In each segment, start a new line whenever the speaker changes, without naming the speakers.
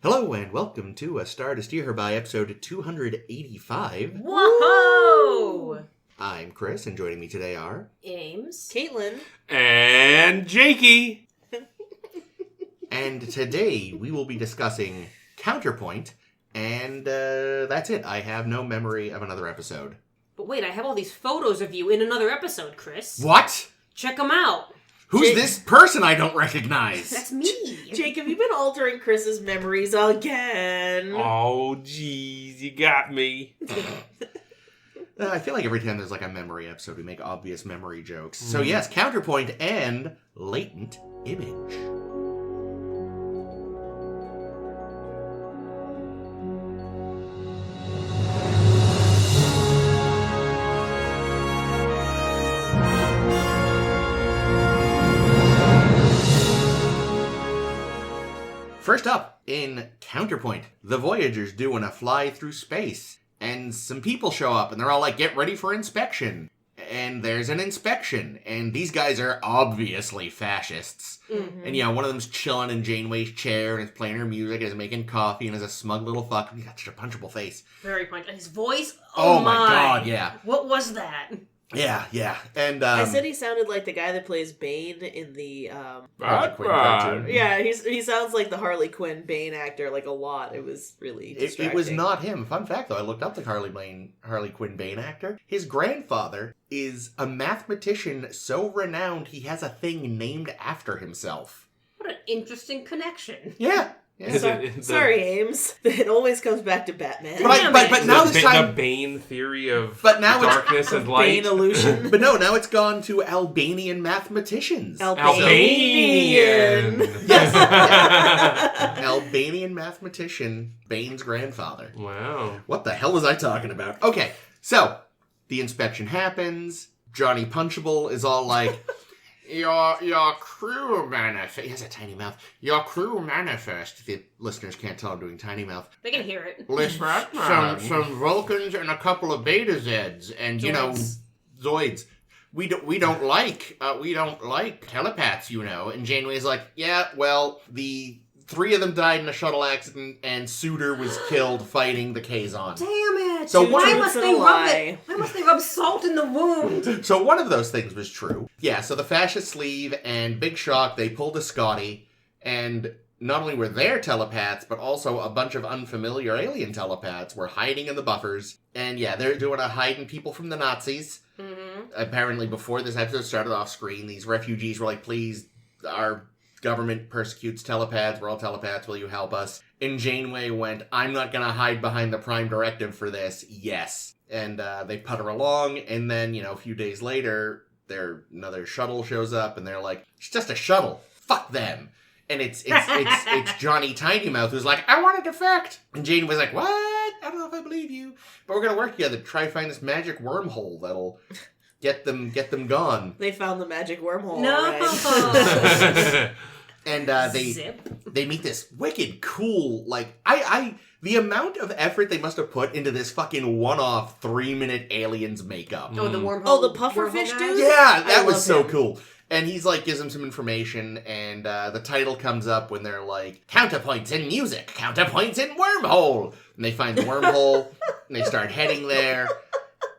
Hello and welcome to A Star to Steer Her By, episode 285.
Whoa!
I'm Chris, and joining me today are...
Ames.
Caitlin.
And Jakey.
And today we will be discussing Counterpoint, and that's it. I have no memory of another episode.
But wait, I have all these photos of you in another episode, Chris.
What?
Check them out.
Who's this person I don't recognize?
That's me.
Jake, have you been altering Chris's memories again?
Oh, jeez, you got me.
I feel like every time there's like a memory episode, we make obvious memory jokes. So yes, Counterpoint and Latent Image. First up, in Counterpoint, the Voyager's doing a fly through space, and some people show up, and they're all like, get ready for inspection. And there's an inspection, and these guys are obviously fascists.
Mm-hmm.
And, one of them's chilling in Janeway's chair, and is playing her music, and is making coffee, and is a smug little fuck, and he's got such a punchable face.
Very punch. His voice?
Oh my god, yeah.
What was that?
Yeah. And,
I said he sounded like the guy that plays Bane in the,
Harley Quinn cartoon.
Yeah, he sounds like the Harley Quinn Bane actor, like, a lot. It was really distracting.
It was not him. Fun fact, though, I looked up the Harley Quinn Bane actor. His grandfather is a mathematician so renowned he has a thing named after himself.
What an interesting connection.
Yeah.
Sorry, Ames. It always comes back to Batman.
But now this time...
The Bane theory of
but now
darkness and light.
Bane illusion.
But no, now it's gone to Albanian mathematicians.
Albanian!
Yes. Albanian mathematician, Bane's grandfather.
Wow.
What the hell was I talking about? Okay, so, the inspection happens. Johnny Punchable is all like... Your crew manifest... He has a tiny mouth. Your crew manifest... The listeners can't tell I'm doing tiny mouth.
They can hear it.
List some Vulcans and a couple of Beta Zeds. And, Zoids. We don't like telepaths, And Janeway's like, yeah, well, the 3 of them died in a shuttle accident, and Suter was killed fighting the Kazon.
Damn it!
So
why must they rub salt in the wound?
So one of those things was true. Yeah, so the fascists leave, and Big Shock, they pulled a Scotty, and not only were there telepaths, but also a bunch of unfamiliar alien telepaths were hiding in the buffers. And yeah, they're doing a hiding people from the Nazis.
Mm-hmm.
Apparently before this episode started off screen, these refugees were like, please, our government persecutes telepaths, we're all telepaths, will you help us? And Janeway went, I'm not gonna hide behind the Prime Directive for this, yes. And they put her along, and then, a few days later, another shuttle shows up, and they're like, it's just a shuttle, fuck them. And it's Johnny Tinymouth who's like, I want to defect. And Janeway's like, what? I don't know if I believe you. But we're gonna work together to try to find this magic wormhole that'll... Get them gone.
They found the magic wormhole.
No.
Right?
And they meet this wicked cool, the amount of effort they must have put into this fucking one-off 3-minute aliens makeup.
Oh, the wormhole.
Oh, the pufferfish dude?
Yeah, that was so cool. And he's like, gives them some information, and the title comes up when they're like, Counterpoints in music, Counterpoints in wormhole. And they find the wormhole, and they start heading there.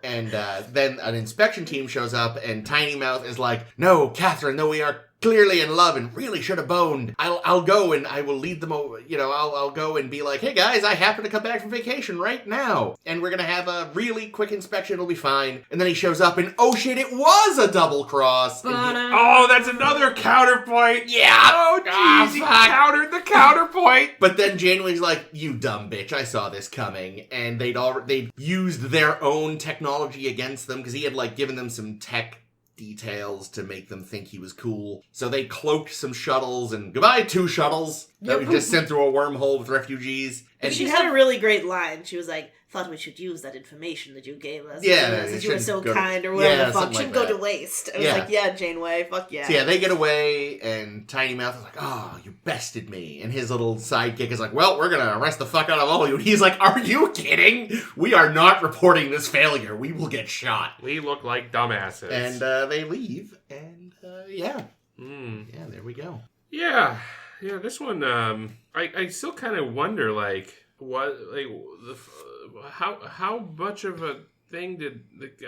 And then an inspection team shows up, and Tinymouth is like, no, Catherine, though we are clearly in love and really should have boned, I'll go and I will lead them over, I'll go and be like, hey guys, I happen to come back from vacation right now. And we're going to have a really quick inspection, it'll be fine. And then he shows up and, oh shit, it was a double cross.
Oh, that's another counterpoint.
Yeah.
Oh, jeez, he countered the counterpoint.
But then Janeway's like, you dumb bitch, I saw this coming. And they'd used their own technology against them, because he had given them some tech details to make them think he was cool. So they cloaked some shuttles, and goodbye 2 shuttles that we just sent through a wormhole with refugees. And
she had a really great line. She was like, thought we should use that information that you gave us.
Yeah.
Since you were so kind or whatever the fuck. Shouldn't go to waste. I was like, yeah, Janeway, fuck yeah.
So yeah, they get away, and Tinymouth is like, oh, you bested me. And his little sidekick is like, well, we're gonna arrest the fuck out of all of you. And he's like, are you kidding? We are not reporting this failure. We will get shot.
We look like dumbasses.
And they leave, and yeah. Yeah, there we go.
Yeah. Yeah, this one, I still kind of wonder, like, how much of a thing did,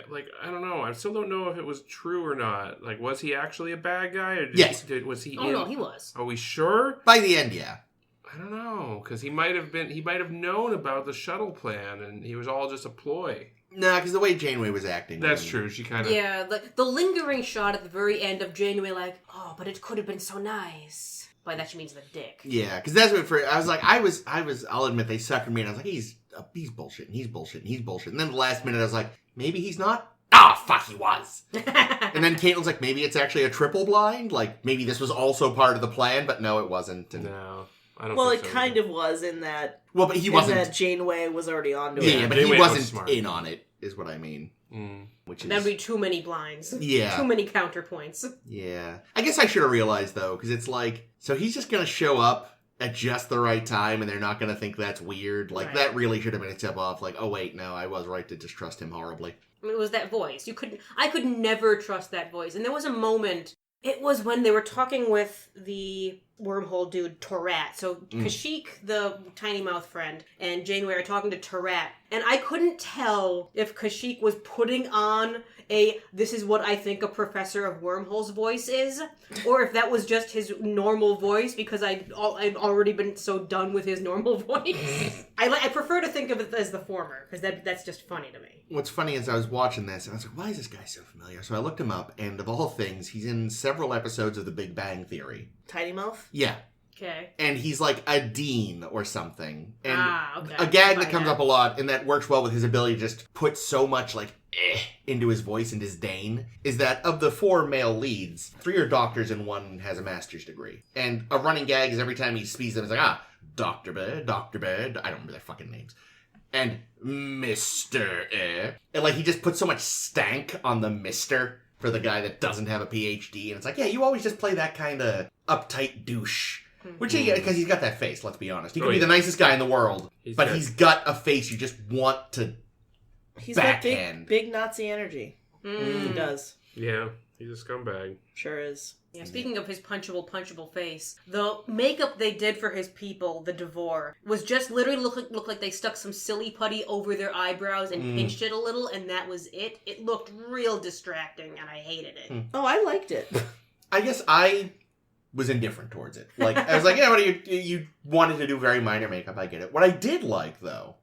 like, I don't know. I still don't know if it was true or not. Like, was he actually a bad guy? Or
Yes.
Was he
Oh, no, he was.
Are we sure?
By the end, yeah.
I don't know, because he might have known about the shuttle plan, and he was all just a ploy.
Nah, because the way Janeway was acting.
That's true. She kind of...
Yeah, the lingering shot at the very end of Janeway, like, oh, but it could have been so nice. By that she means the dick.
Yeah, because that's what I was like, I'll admit they suckered me, and I was like, he's bullshitting, he's bullshitting. And then the last minute I was like, maybe he's not? Ah, fuck, he was. And then Caitlin's like, maybe it's actually a triple blind? Like, maybe this was also part of the plan, but no, it wasn't. And...
No. I don't
Well,
think
it
so
kind of was in that.
Well, but he wasn't.
That Janeway was already onto
Yeah,
it.
but
Janeway
he
was
wasn't
smart.
in on it, is what I mean. Which is...
That'd be too many blinds.
Yeah.
Too many counterpoints.
Yeah. I guess I should have realized, though, because it's like, so he's just going to show up at just the right time, and they're not going to think that's weird. Like,
Right.
that really should have been a tip off. Like, oh, wait, no, I was right to distrust him horribly.
I mean, it was that voice. I could never trust that voice. And there was a moment, it was when they were talking with the wormhole dude, Torat. So Kashyyyk, the tiny mouth friend, and Janeway are talking to Torat. And I couldn't tell if Kashyyyk was putting on this is what I think a professor of wormholes voice is, or if that was just his normal voice, because I'd already been so done with his normal voice. I prefer to think of it as the former, because that's just funny to me.
What's funny is I was watching this, and I was like, why is this guy so familiar? So I looked him up, and of all things, he's in several episodes of The Big Bang Theory.
Tiny Mouth?
Yeah.
Okay.
And he's like a dean or something. And
Okay.
a gag that
Find
comes
out.
up a lot, and that works well with his ability to just put so much, like, into his voice and disdain, is that of the 4 male leads, 3 are doctors and 1 has a master's degree. And a running gag is every time he speaks them, it's like, Dr. Bed, I don't remember their fucking names. And Mr. And, like, he just puts so much stank on the Mr. for the guy that doesn't have a PhD. And it's like, yeah, you always just play that kind of uptight douche. Which, because he's got that face, let's be honest. He could be the nicest guy in the world, but he's got a face you just want to
He's
backhand.
got big Nazi energy. He does.
Yeah, he's a scumbag.
Sure is.
Yeah, speaking of his punchable face, the makeup they did for his people, the Devore, was just literally looked like they stuck some silly putty over their eyebrows and pinched it a little, and that was it. It looked real distracting, and I hated it.
Oh, I liked it.
I guess I was indifferent towards it. Like, I was like, yeah, what you wanted to do very minor makeup, I get it. What I did like, though,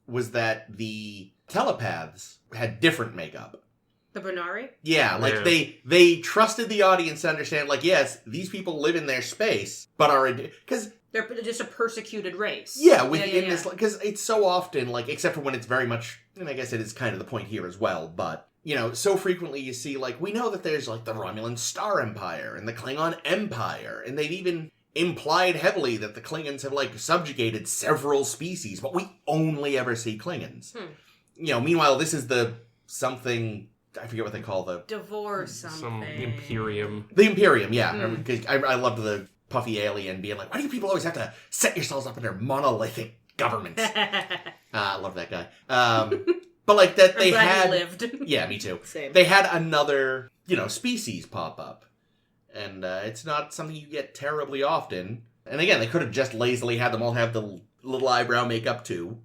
was that the telepaths had different makeup.
The Bernari?
Yeah, like they trusted the audience to understand, like, yes, these people live in their space, but are, because
They're just a persecuted race.
yeah, within this, because it's so often, like, except for when it's very much, and I guess it is kind of the point here as well, but, you know, so frequently you see, like, we know that there's, like, the Romulan Star Empire and the Klingon Empire, and they've even implied heavily that the Klingons have, like, subjugated several species, but we only ever see Klingons. You know, meanwhile, this is the something, I forget what they call the...
Devore something.
Some Imperium.
The Imperium, yeah. Because I loved the puffy alien being like, why do you people always have to set yourselves up under monolithic governments? I love that guy. But like that they had...
lived.
Yeah, me too.
Same.
They had another, species pop up. And it's not something you get terribly often. And again, they could have just lazily had them all have the little eyebrow makeup too.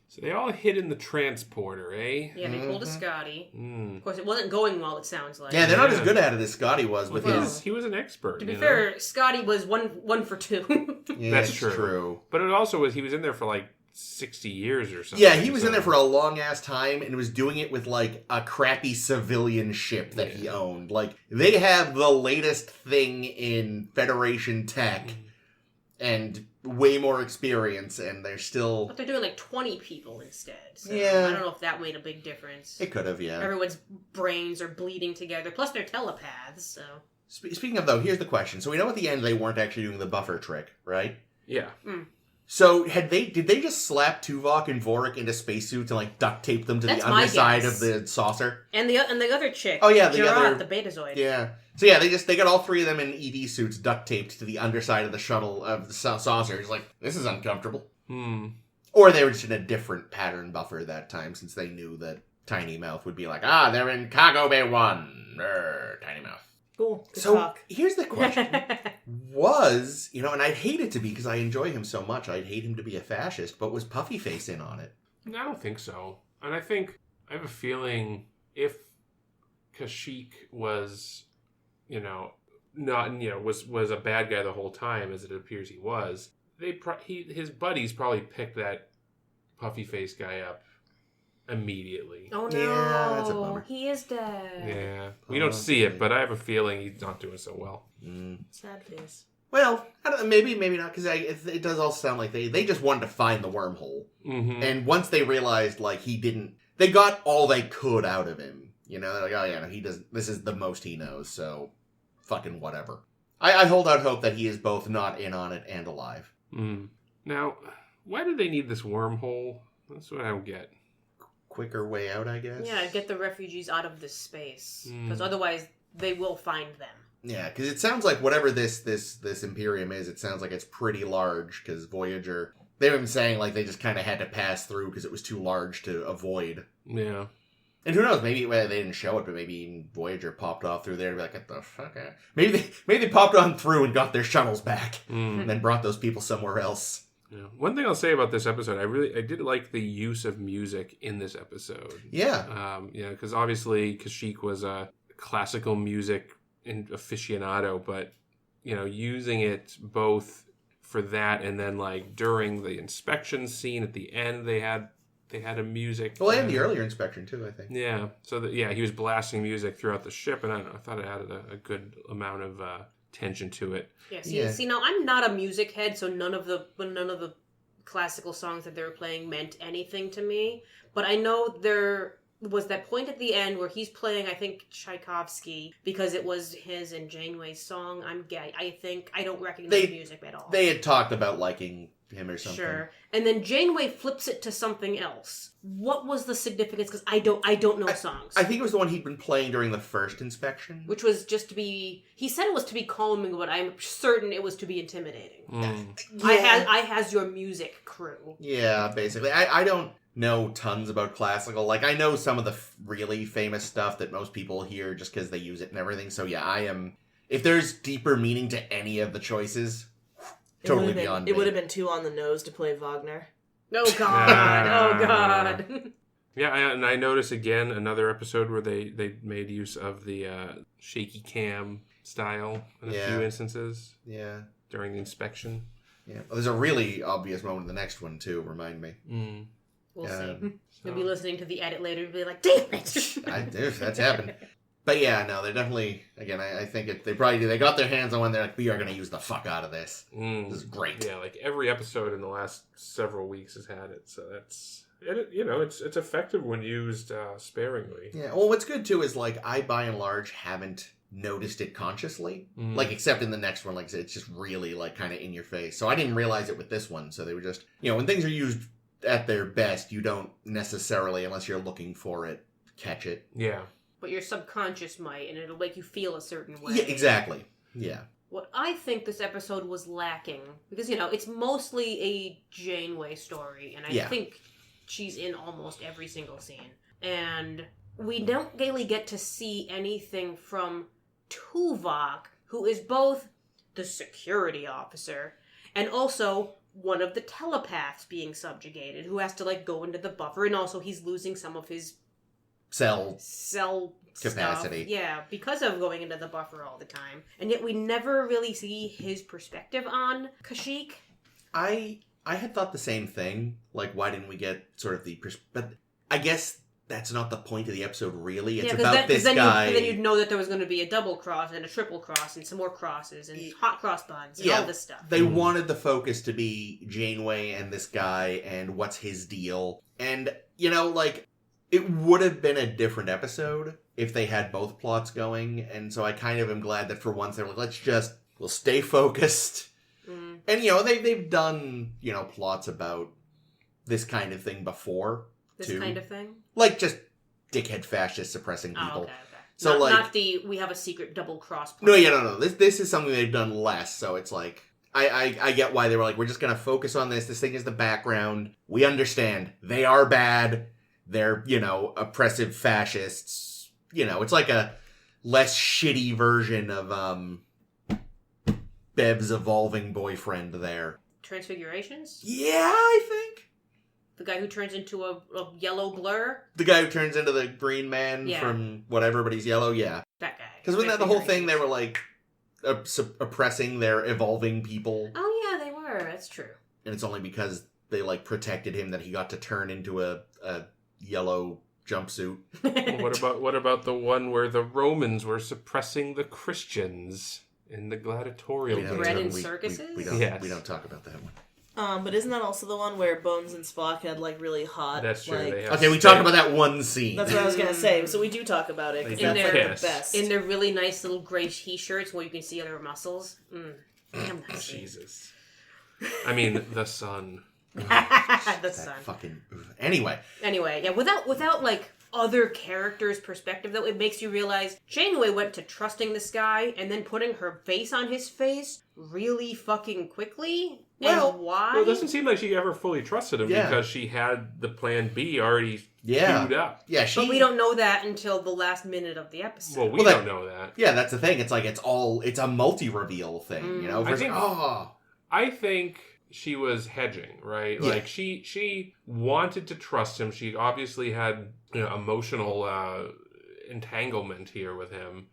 So they all hid in the transporter, eh?
Yeah, they pulled a Scotty.
Mm.
Of course, it wasn't going well, it sounds like.
Yeah, they're not as good at it as Scotty was with his...
He was an expert.
To be fair, Scotty was one for 2.
Yeah,
That's
it's
true. But it also was, he was in there for like 60 years or something.
Yeah, he was in there for a long-ass time and was doing it with, like, a crappy civilian ship that he owned. Like, they have the latest thing in Federation tech and way more experience, and they're still...
But they're doing like 20 people instead. So
Yeah.
I don't know if that made a big difference.
It could have, yeah.
Everyone's brains are bleeding together. Plus, they're telepaths, so...
Speaking of, though, here's the question. So we know at the end they weren't actually doing the buffer trick, right?
Yeah.
So did they just slap Tuvok and Vorik into spacesuits and like duct tape them to
That's
the
my
underside
guess.
of the saucer?
And the other chick.
Oh, yeah, the
Gerard,
other-
the Betazoid.
Yeah. So yeah, they got all 3 of them in EV suits duct taped to the underside of the shuttle of the saucer. It's like, this is uncomfortable. Or they were just in a different pattern buffer that time, since they knew that Tiny Mouth would be like, they're in Cargo Bay 1. Tiny Mouth.
Cool. Good
So
talk.
here's the question. Was, and I'd hate it to be, because I enjoy him so much, I'd hate him to be a fascist, but was Puffy Face in on it?
I don't think so. And I have a feeling if Kashyyyk was, not, was a bad guy the whole time, as it appears he was, his buddies probably picked that Puffy Face guy up immediately.
Oh no,
Yeah, that's a bummer.
he is dead.
Yeah. We don't see it, but I have a feeling he's not doing so well.
Sad face.
Well, I don't know, maybe not, because it does all sound like they just wanted to find the wormhole.
Mm-hmm.
And once they realized, they got all they could out of him. They're like, oh yeah, no, he doesn't, this is the most he knows, so fucking whatever. I hold out hope that he is both not in on it and alive.
Mm. Now, why do they need this wormhole? That's what I don't get.
Quicker way out, I guess?
Yeah, get the refugees out of this space, because otherwise they will find them.
Yeah, because it sounds like whatever this Imperium is, it sounds like it's pretty large, because Voyager, they were saying they just kind of had to pass through because it was too large to avoid.
Yeah.
And who knows, maybe they didn't show it, but maybe even Voyager popped off through there to be like, what the fuck? Maybe they popped on through and got their shuttles back, and then brought those people somewhere else.
Yeah. One thing I'll say about this episode, I did like the use of music in this episode.
Yeah.
Because obviously Kashyyyk was a classical music aficionado, but using it both for that and then during the inspection scene at the end, they had a music.
Well, and the earlier inspection too, I think.
Yeah. So he was blasting music throughout the ship, and I thought it added a good amount of tension to it.
Yeah. See, now I'm not a music head, so none of the classical songs that they were playing meant anything to me. But I know there was that point at the end where he's playing, I think, Tchaikovsky, because it was his and Janeway's song. I don't recognize the music at all.
They had talked about liking him or something.
Sure. And then Janeway flips it to something else. What was the significance? Because I don't know songs.
I think it was the one he'd been playing during the first inspection.
Which was just to be... He said it was to be calming, but I'm certain it was to be intimidating.
Yeah.
I has your music, crew.
Yeah, basically. I don't know tons about classical. I know some of the really famous stuff that most people hear just because they use it and everything. So yeah, I am... If there's deeper meaning to any of the choices... Totally beyond me.
It would have been too on the nose to play Wagner.
Oh, God. Oh, God.
Yeah, and I noticed again another episode where they made use of the shaky cam style in a few instances. Yeah. During the inspection.
Yeah. Well, there's a really obvious moment in the next one, too, remind me.
We'll see. You'll be listening to the edit later and be like, damn it!
That's happened. But yeah, no, they're definitely, again, I think they probably do. They got their hands on one, they're like, we are going to use the fuck out of this. This is great.
Yeah, every episode in the last several weeks has had it, so that's, it's effective when used sparingly.
Yeah, well, what's good, too, is, I, by and large, haven't noticed it consciously. Except in the next one, I said, it's just really, kind of in your face. So I didn't realize it with this one, so they were just, when things are used at their best, you don't necessarily, unless you're looking for it, catch it.
Yeah.
But your subconscious might, and it'll make you feel a certain way.
Yeah, exactly. Yeah.
What I think this episode was lacking, because, it's mostly a Janeway story, and I think she's in almost every single scene. And we don't really get to see anything from Tuvok, who is both the security officer and also one of the telepaths being subjugated, who has to, go into the buffer, and also he's losing some of his cell capacity. Stuff. Yeah, because of going into the buffer all the time. And yet we never really see his perspective on Kashyyyk.
I had thought the same thing. Why didn't we get sort of but I guess that's not the point of the episode, really. It's about this guy.
Then you'd know that there was going to be a double cross and a triple cross and some more crosses and hot cross buns and all this stuff.
They wanted the focus to be Janeway and this guy and what's his deal. And, it would have been a different episode if they had both plots going, and so I kind of am glad that for once they were like, we'll stay focused. And, they've done, plots about this kind of thing before,
This kind of thing?
Just dickhead fascists suppressing people.
Oh, okay.
So,
not we have a secret double cross
plot. No. This is something they've done less, so it's I get why they were we're just going to focus on this. This thing is the background. We understand. They are bad. They're, oppressive fascists. It's like a less shitty version of Bev's evolving boyfriend there.
Transfigurations?
Yeah, I think.
The guy who turns into a yellow blur?
The guy who turns into the green man
Yeah.
from whatever, but he's yellow, yeah.
That guy.
Because wasn't that the whole thing? They were like oppressing their evolving people,
Oh yeah, they were. That's true.
and it's only because they like protected him that he got to turn into a yellow jumpsuit.
What about the one where the Romans were suppressing the Christians in the gladiatorial
We don't-
Bread
games?
and circuses?
We don't.
Yes.
We don't talk about that one.
But isn't that also the one where Bones and Spock had like really hot?
That's true.
Like,
They have
Okay, we talked about that one scene.
that's what I was gonna say. So we do talk about it because
They
that's
do
like
kiss.
the best.
In their really nice little gray t-shirts where you can see their muscles. Damn, that's
Jesus. I mean, the sun.
the
That
sun.
fucking. Anyway,
Anyway, yeah, without like other characters' perspective though, it makes you realize Janeway went to trusting this guy and then putting her face on his face really fucking quickly.
Well-
and why?
Well, it doesn't seem like she ever fully trusted him
Yeah.
because she had the plan B already
Yeah.
queued up.
yeah, she.
But we don't know that until the last minute of the episode.
Well, we
Well, that-
don't know that.
Yeah, that's the thing. It's like it's a multi-reveal thing, you know.
Mm.
I
Versus,
think- I think she was hedging, right?
Yeah.
Like she wanted to trust him. She obviously had emotional entanglement here with him,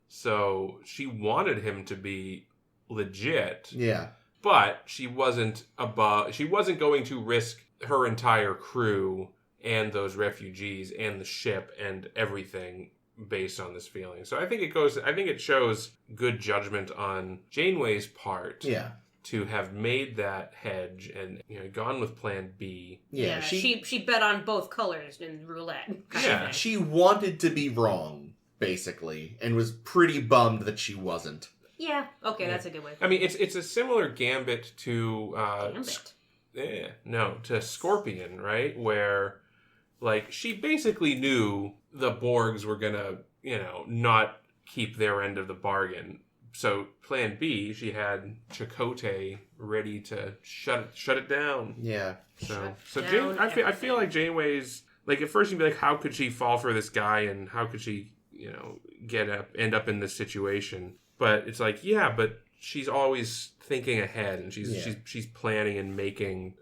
so she wanted him to be legit.
yeah,
But she wasn't going to risk her entire crew and those refugees and the ship and everything based on this feeling. So I think it shows good judgment on Janeway's part
yeah,
to have made that hedge and gone with plan B.
yeah.
She bet on both colors in roulette. kind of
Yeah.
thing.
She wanted to be wrong, basically, and was pretty bummed that she wasn't.
Yeah. Okay,
Yeah.
that's a good way.
I mean, it's a similar gambit to
Gambit.
to Scorpion, right? Where like she basically knew the Borgs were gonna, not keep their end of the bargain. So plan B, she had Chakotay ready to shut it down.
Yeah,
So
Shut
Jane,
down
I feel like Janeway's like at first you'd be like, how could she fall for this guy and how could she, end up in this situation? But it's like, yeah, but she's always thinking ahead and she's planning and making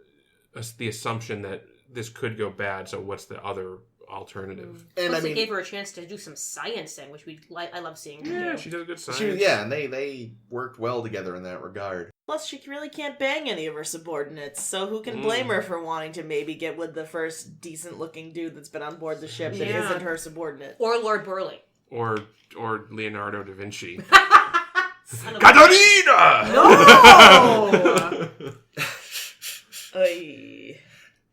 the assumption that this could go bad. So what's the other alternative?
and
Plus,
I mean,
it gave her a chance to do some sciencing, which I love seeing her
Yeah,
do.
she does a good science.
and they worked well together in that regard.
Plus, she really can't bang any of her subordinates, so who can blame her for wanting to maybe get with the first decent-looking dude that's been on board the ship that
Yeah.
isn't her subordinate?
Or Lord Burleigh.
or Leonardo da Vinci.
Son of a-
Catarina!
No!
Oy.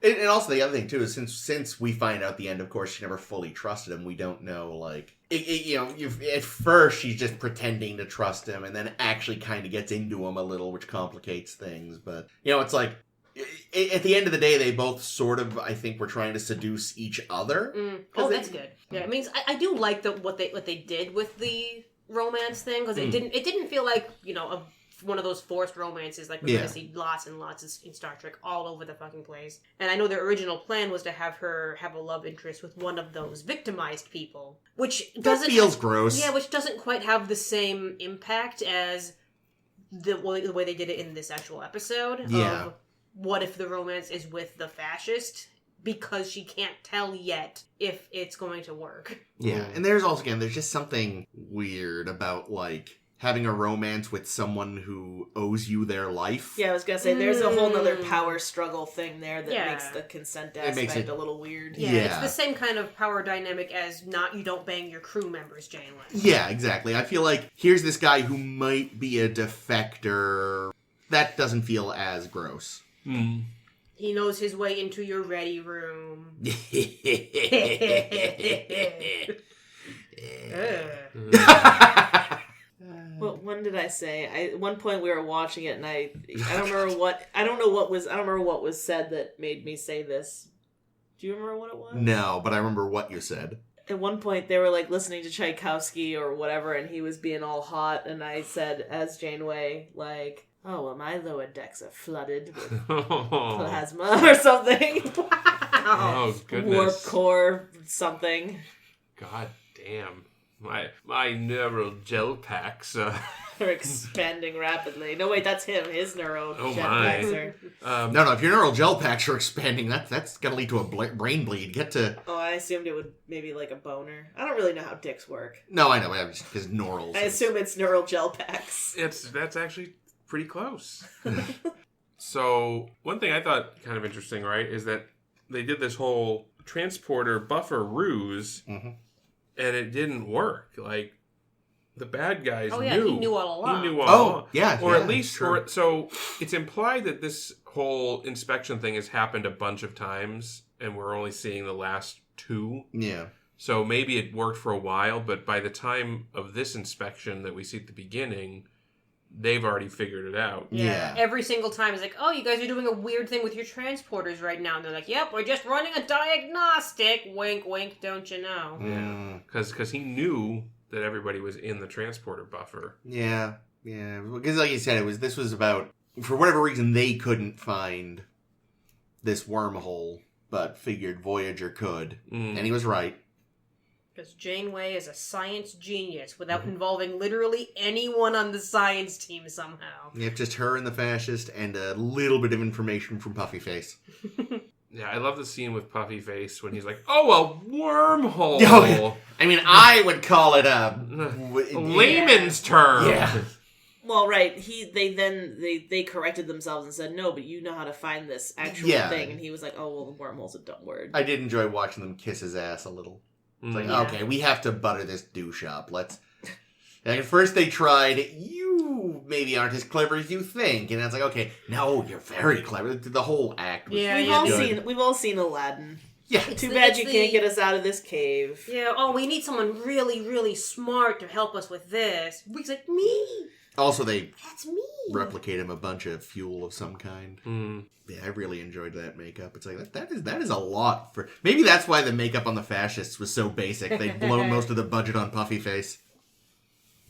And also the other thing too is since we find out the end, of course, she never fully trusted him. We don't know, like at first she's just pretending to trust him, and then actually kind of gets into him a little, which complicates things. But it's like at the end of the day, they both sort of, I think, were trying to seduce each other.
Oh, that's good. Yeah, it means I do like what they did with the romance thing because it didn't feel like one of those forced romances like we're going to see lots and lots in Star Trek all over the fucking place. And I know their original plan was to have her have a love interest with one of those victimized people, which doesn't
feels gross.
Yeah, which doesn't quite have the same impact as the way they did it in this actual episode.
Yeah.
Of what if the romance is with the fascist? Because she can't tell yet if it's going to work.
Yeah, and there's just something weird about, like, having a romance with someone who owes you their life.
Yeah, I was gonna say, there's a whole nother power struggle thing there that
Yeah.
makes the consent
It makes
aspect
it-
a little weird.
Yeah,
Yeah.
it's the same kind of power dynamic as you don't bang your crew members, Janeway.
Yeah, exactly. I feel like here's this guy who might be a defector. That doesn't feel as gross.
He knows his way into your ready room.
Well, when did I say? At one point we were watching it, and I don't remember what was said that made me say this. Do you remember what it was?
No, but I remember what you said.
At one point they were like listening to Tchaikovsky or whatever, and he was being all hot, and I said as Janeway, like, "Oh, well, my lower decks are flooded with plasma or something."
Oh, goodness.
Warp core something.
God damn. My neural gel packs.
Are expanding rapidly. No, wait, that's him. His neural jetpacks are...
No, if your neural gel packs are expanding, that's going to lead to a brain bleed. Get to...
Oh, I assumed it would maybe like a boner. I don't really know how dicks work.
No, I know, because neurals.
I assume it's neural gel packs.
That's actually pretty close. So, one thing I thought kind of interesting, right, is that they did this whole transporter buffer ruse, and it didn't work. Like, the bad guys knew.
He knew all along.
He knew all along.
Yeah.
Or at least, so it's implied that this whole inspection thing has happened a bunch of times, and we're only seeing the last 2.
Yeah.
So maybe it worked for a while, but by the time of this inspection that we see at the beginning, they've already figured it out.
Yeah.
Every single time it's like, oh, you guys are doing a weird thing with your transporters right now. And they're like, yep, we're just running a diagnostic. Wink, wink, don't you know?
Yeah. Because he knew that everybody was in the transporter buffer.
Yeah. Yeah. Because like you said, this was about, for whatever reason, they couldn't find this wormhole, but figured Voyager could. And he was right.
Because Janeway is a science genius without involving literally anyone on the science team somehow.
Yep, just her and the fascist and a little bit of information from Puffy Face.
Yeah, I love the scene with Puffy Face when he's like, "Oh, a wormhole."
Oh, yeah. I mean, I would call it a
layman's term.
Yeah.
Well, right. They corrected themselves and said, no, but you know how to find this actual thing. And he was like, oh, well, the wormhole's a dumb word.
I did enjoy watching them kiss his ass a little. It's like, okay, we have to butter this douche up. Let's... Like, at first they tried, you maybe aren't as clever as you think. And it's like, okay, no, you're very clever. The whole act was
We've all seen Aladdin.
Yeah.
Too bad you can't get us out of this cave.
Yeah, oh, we need someone really, really smart to help us with this. He's like, me!
Also, that's
me.
Replicate him a bunch of fuel of some kind. Yeah, I really enjoyed that makeup. It's like, that is a lot for... Maybe that's why the makeup on the fascists was so basic. They'd blown most of the budget on Puffy Face.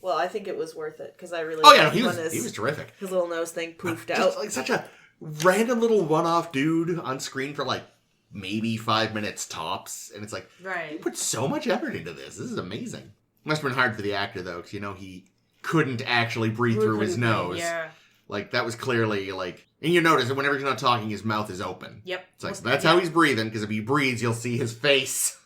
Well, I think it was worth it, because I really...
Oh, yeah, he was terrific.
His little nose thing poofed out.
Just, like, such a random little one-off dude on screen for, like, maybe 5 minutes tops. And it's like, you put so much effort into this. This is amazing. Must have been hard for the actor, though, because, he couldn't actually breathe through his nose.
Yeah.
Like, that was clearly, like... And you notice that whenever he's not talking, his mouth is open.
Yep.
It's like, so that's how he's breathing, because if he breathes, you'll see his face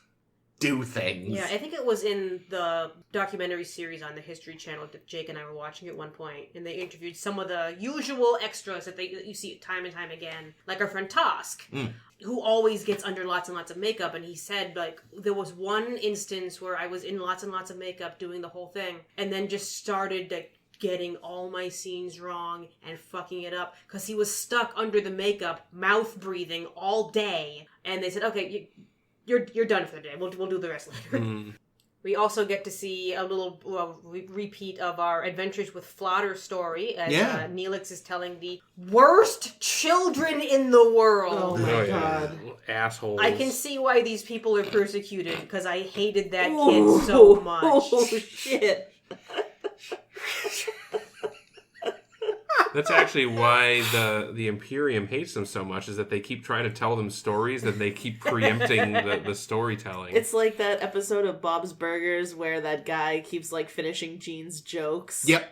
do things.
Yeah, I think it was in the documentary series on the History Channel that Jake and I were watching at one point, and they interviewed some of the usual extras that you see time and time again, like our friend Tosk, who always gets under lots and lots of makeup, and he said, like, there was one instance where I was in lots and lots of makeup doing the whole thing, and then just started, like, getting all my scenes wrong and fucking it up because he was stuck under the makeup, mouth breathing all day. And they said, "Okay, you're done for the day. We'll do the rest later." We also get to see a little repeat of our Adventures with Flotter story as Neelix is telling the worst children in the world.
Oh my god.
Assholes.
I can see why these people are persecuted because I hated that kid so much.
Oh shit.
That's actually why the Imperium hates them so much, is that they keep trying to tell them stories, that they keep preempting the storytelling.
It's like that episode of Bob's Burgers where that guy keeps, like, finishing Gene's jokes.
Yep.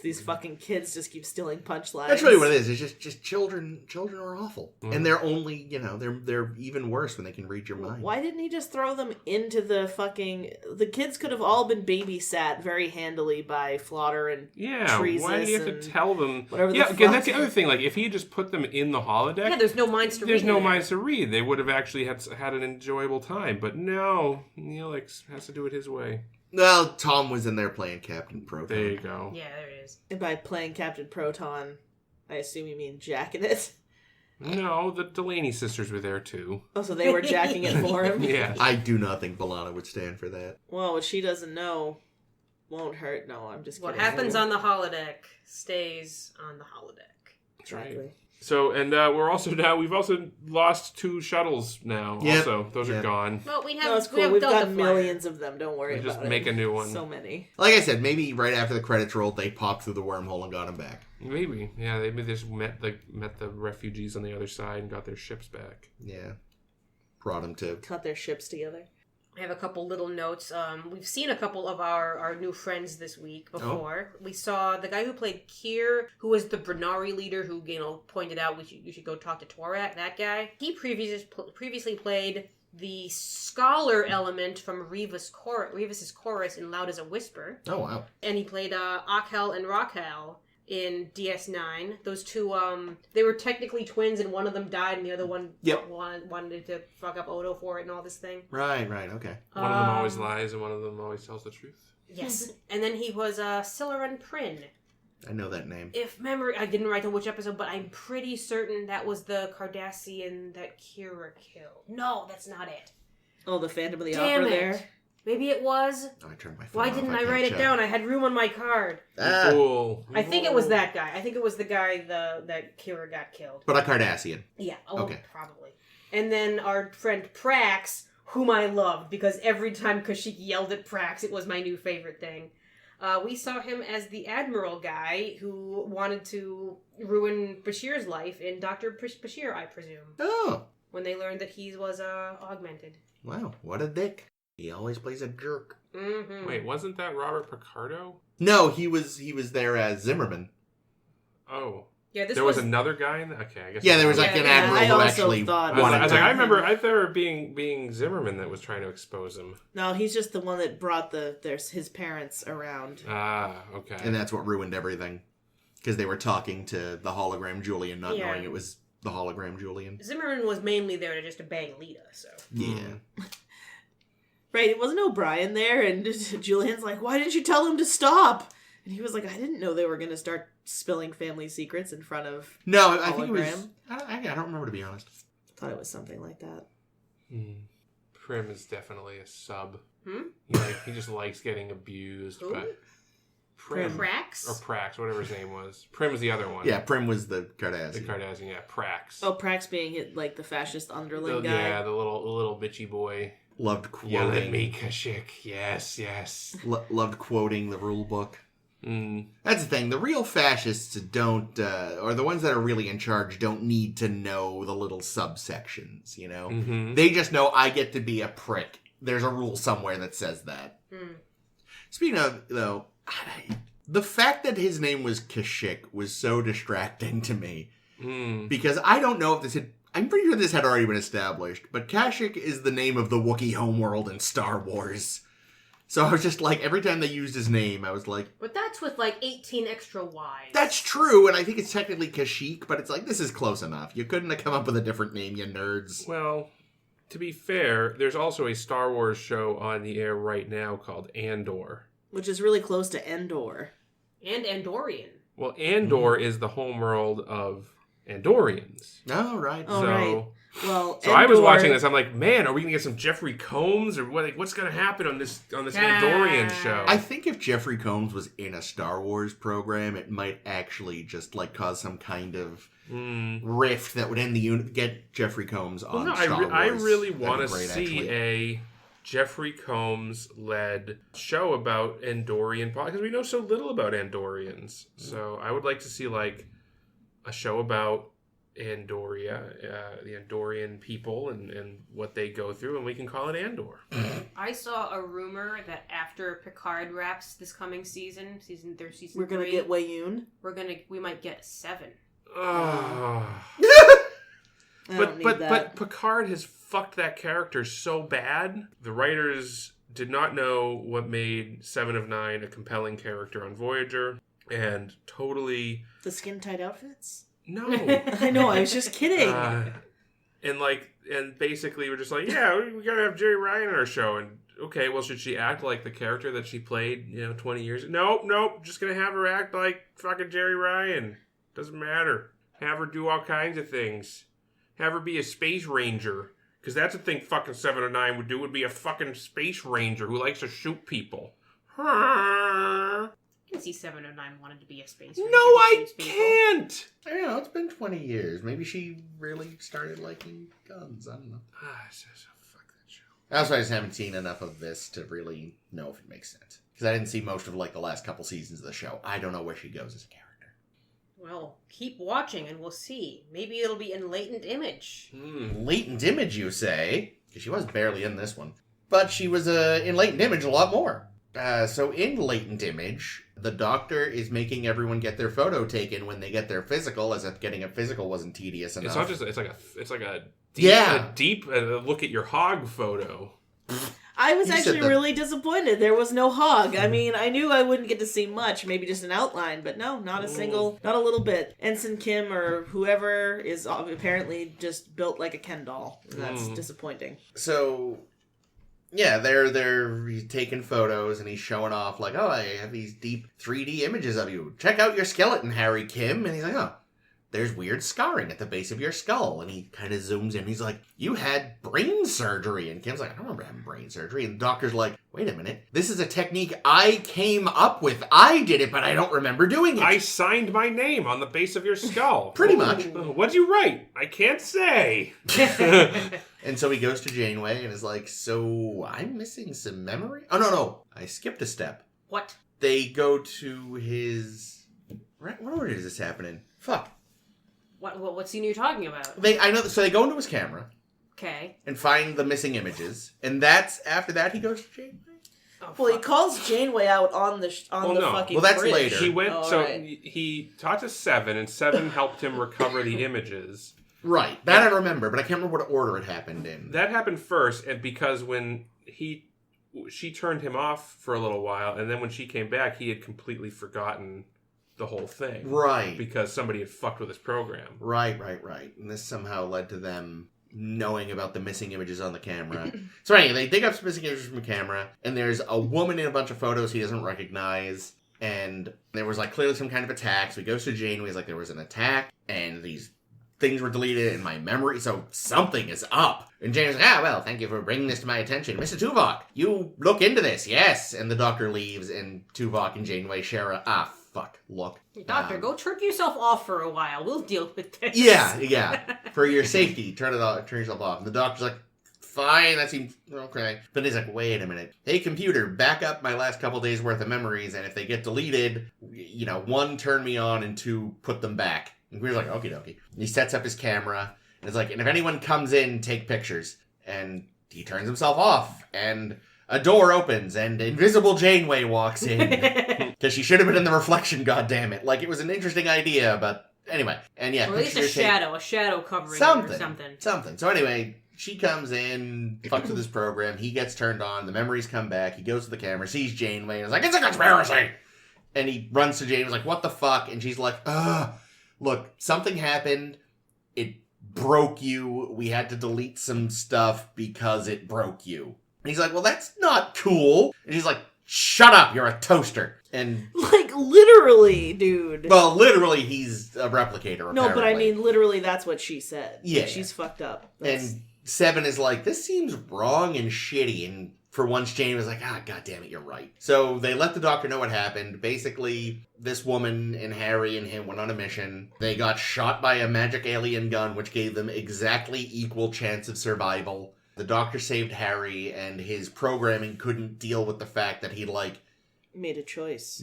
These fucking kids just keep stealing punchlines.
That's really what it is. It's just children. Children are awful. And they're only, they're even worse when they can read your mind.
Why didn't he just throw them into the fucking... The kids could have all been babysat very handily by Flotter and Treasus.
Why do you have to tell them?
Whatever the
again, that's the other thing. Like, if he had just put them in the holodeck...
Yeah, there's no minds to read.
There's no minds to read. They would have actually had an enjoyable time. But no, Neelix has to do it his way.
Well, Tom was in there playing Captain Proton.
There you go.
Yeah, there it is.
And by playing Captain Proton, I assume you mean jacking it?
No, the Delaney sisters were there too.
Oh, so they were jacking it for him?
Yeah.
I do not think B'Elanna would stand for that.
Well, what she doesn't know won't hurt. No, I'm just kidding.
What happens on the holodeck stays on the holodeck.
Exactly.
So, and we've also lost 2 shuttles now.
Yep.
Also, those are gone.
Well, we have.
No, it's cool.
We have
We've
Delta
got
Flyer.
millions of them. Don't worry about
Just
it.
make a new one.
So many.
Like I said, maybe right after the credits rolled, they popped through the wormhole and got him back.
Maybe, yeah. Maybe they just met the refugees on the other side and got their ships back.
Yeah. Brought him to...
Cut their ships together.
I have a couple little notes. We've seen a couple of our new friends this week before. We saw the guy who played Kier, who was the Bernari leader, who pointed out you should go talk to Torak. That guy. He previously played the scholar element from Revis's chorus in Loud as a Whisper.
Oh wow!
And he played Akhel and Raquel in DS9. Those two, they were technically twins, and one of them died, and the other one wanted to fuck up Odo for it and all this thing.
Right, okay.
One of them always lies, and one of them always tells the truth.
Yes. And then he was Silaran Prin.
I know that name.
If memory, I didn't write down which episode, but I'm pretty certain that was the Cardassian that Kira killed. No, that's not it.
Oh, the Phantom of the
Damn
Opera
it.
there.
Maybe it was.
Oh, I turned my phone
Why
off.
didn't I
can't
write it
check.
down? I had room on my card.
Cool.
I think it was that guy. I think it was the guy that Kira got killed.
But a Cardassian.
Yeah,
Okay.
Probably. And then our friend Prax, whom I loved, because every time Kashyyyk yelled at Prax, it was my new favorite thing. We saw him as the Admiral guy who wanted to ruin Bashir's life in Dr. Bashir, I presume.
Oh.
When they learned that he was augmented.
Wow, what a dick. He always plays a jerk.
Mm-hmm.
Wait, wasn't that Robert Picardo?
No, he was there as Zimmerman.
Oh.
Yeah,
There was another guy in okay, I guess.
Yeah, there was like
Yeah,
an
yeah.
admiral
I
who
also
actually
thought-
I
wanted
was
to...
like, I remember, I thought it being Zimmerman that was trying to expose him.
No, he's just the one that brought his parents around.
Ah, okay.
And that's what ruined everything. Because they were talking to the hologram Julian, not
Yeah.
knowing it was the hologram Julian.
Zimmerman was mainly there to bang Lita, so.
Yeah.
Right, it wasn't O'Brien there, and Julian's like, why didn't you tell him to stop? And he was like, I didn't know they were going to start spilling family secrets in front of
No, I think it was...
hologram.
I don't remember, to be honest.
I thought it was something like that.
Prim is definitely a sub.
Hmm?
He just likes getting abused,
Who?
but Prim.
Prax?
Or Prax, whatever his name was. Prim is the other one.
Yeah, Prim was the
The
Cardassian.
Cardassian, yeah. Prax.
Oh, Prax being the fascist underling guy.
Yeah, the little bitchy boy.
Loved
Yell at
quoting...
me, Kashyyyk. Yes.
Loved quoting the rule book.
Mm.
That's the thing. The real fascists don't, or the ones that are really in charge, don't need to know the little subsections, you know?
Mm-hmm.
They just know, I get to be a prick. There's a rule somewhere that says that. Speaking of, though, the fact that his name was Kashyyyk was so distracting to me. Because I don't know if this had... I'm pretty sure this had already been established, but Kashyyyk is the name of the Wookiee homeworld in Star Wars. So I was just like, every time they used his name, I was like...
But that's with 18 extra Ys.
That's true, and I think it's technically Kashyyyk, but it's like, this is close enough. You couldn't have come up with a different name, you nerds.
Well, to be fair, there's also a Star Wars show on the air right now called Andor.
Which is really close to Endor.
And Andorian.
Well, Andor is the homeworld of Andorians.
Oh, right.
Oh, right. Well,
So I was
Endor-
watching this. I'm like, man, are we gonna get some Jeffrey Combs or what? What's gonna happen on this Andorian show?
I think if Jeffrey Combs was in a Star Wars program, it might actually just cause some kind of rift that would end the unit. Get Jeffrey Combs on Star Wars.
I really
That'd
want
be
to
great,
see
actually.
a Jeffrey Combs led show about Andorian because we know so little about Andorians. So I would like to see a show about Andoria, the Andorian people and what they go through, and we can call it Andor.
I saw a rumor that after Picard wraps this coming season
We're gonna
3,
get Wayun.
we might get 7.
Ah.
I don't need
But
that.
Picard has fucked that character so bad. The writers did not know what made 7 of 9 a compelling character on Voyager, and totally
The skin tight outfits?
no.
I know, I was just kidding.
And basically we're just like, yeah, we gotta have Jerry Ryan on our show. And okay, well, should she act like the character that she played, 20 years ago? Nope, just gonna have her act like fucking Jerry Ryan. Doesn't matter. Have her do all kinds of things. Have her be a space ranger. Because that's a thing fucking 7 of 9 would be a fucking space ranger who likes to shoot people.
I can see 7 of 9 wanted to be a space ranger.
No, I
who shoots people.
can't!
I don't know, it's been 20 years. Maybe she really started liking guns. I don't know.
Fuck that show.
Also, I just haven't seen enough of this to really know if it makes sense. Because I didn't see most of the last couple seasons of the show. I don't know where she goes as a character.
Well, keep watching and we'll see. Maybe it'll be in Latent Image.
Latent Image, you say? Because she was barely in this one. But she was in Latent Image a lot more. So in Latent Image, the Doctor is making everyone get their photo taken when they get their physical, as if getting a physical wasn't tedious enough.
It's not just. It's like a deep look at your hog photo.
I was actually really disappointed. There was no hog. I mean, I knew I wouldn't get to see much, maybe just an outline, but no, not a single, not a little bit. Ensign Kim or whoever is apparently just built like a Ken doll. That's disappointing.
So, yeah, they're taking photos and he's showing off like, oh, I have these deep 3D images of you. Check out your skeleton, Harry Kim. And he's like, oh, there's weird scarring at the base of your skull. And he kind of zooms in. He's like, you had brain surgery. And Kim's like, I don't remember having brain surgery. And the Doctor's like, wait a minute. This is a technique I came up with. I did it, but I don't remember doing it.
I signed my name on the base of your skull.
Pretty much.
What'd you write? I can't say.
And so he goes to Janeway and is like, so I'm missing some memory? Oh, no. I skipped a step.
What?
They go to his... What order is this happening? Fuck.
What scene are you talking about?
So they go into his camera.
Okay.
And find the missing images. And after that he goes to Janeway?
Oh,
well, he calls Janeway out on the fucking
Well, that's
bridge.
later.
He went,
right.
he talked to Seven, and Seven helped him recover the images.
Right. That I remember, but I can't remember what order it happened in.
That happened first, and because when she turned him off for a little while, and then when she came back, he had completely forgotten the whole thing.
Right.
Because somebody had fucked with his program.
Right. And this somehow led to them knowing about the missing images on the camera. So anyway, they dig up some missing images from the camera, and there's a woman in a bunch of photos he doesn't recognize, and there was like clearly some kind of attack, so he goes to Janeway, he's like, there was an attack, and these things were deleted in my memory, so something is up. And Janeway's like, well, thank you for bringing this to my attention. Mr. Tuvok, you look into this, yes. And the Doctor leaves, and Tuvok and Janeway share a, look.
Doctor, go turn yourself off for a while. We'll deal with this.
Yeah. For your safety, turn yourself off. And the Doctor's like, fine, that seems okay. But he's like, wait a minute. Hey, computer, back up my last couple days worth of memories, and if they get deleted, 1, turn me on, and 2, put them back. And we're like, okie dokie. And he sets up his camera, and it's like, and if anyone comes in, take pictures. And he turns himself off, and a door opens, and invisible Janeway walks in. Because she should have been in the reflection, goddammit. Like, it was an interesting idea, but anyway. And yeah,
or at least a shadow covering
something.
Or something.
Something. So anyway, she comes in, fucks with his program, he gets turned on, the memories come back, he goes to the camera, sees Janeway, and is like, it's a conspiracy! And he runs to Janeway, like, what the fuck? And she's like, look, something happened, it broke you, we had to delete some stuff because it broke you. And he's like, well, that's not cool. And she's like, shut up, you're a toaster. And
like, literally, dude.
Well, literally, he's a replicator,
No, but I mean, literally, that's what she said.
Yeah.
Like, she's fucked up.
And Seven is like, this seems wrong and shitty. And for once, Jane was like, god damn it, you're right. So they let the Doctor know what happened. Basically, this woman and Harry and him went on a mission. They got shot by a magic alien gun, which gave them exactly equal chance of survival. The Doctor saved Harry, and his programming couldn't deal with the fact that he,
made a choice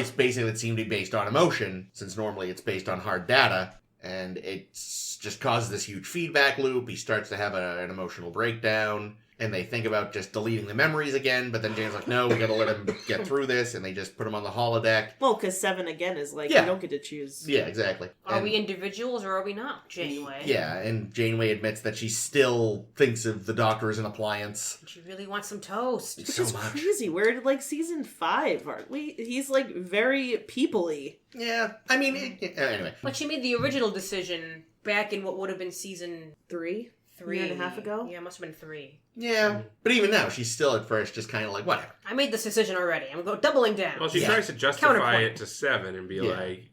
basically that seemed to be based on emotion, since normally it's based on hard data, and it just causes this huge feedback loop. He starts to have an emotional breakdown, and they think about just deleting the memories again, but then Jane's like, no, we gotta let him get through this, and they just put him on the holodeck.
Well, because Seven, again, is like,
Yeah.
you don't get to choose.
Yeah, exactly.
Are we individuals or are we not, Janeway?
Yeah, and Janeway admits that she still thinks of the Doctor as an appliance.
She really wants some toast.
Which is crazy. We're at, season 5, aren't we? He's, very people-y.
Yeah, I mean, anyway.
But she made the original decision back in what would have been season
3?
3.
Year and a half ago?
Yeah, it must have been 3.
Yeah, but even now, she's still at first just kind of like, whatever.
I made this decision already. I'm doubling down.
Well, she
Yeah.
tries to justify
Counterpoint.
it to Seven and be like,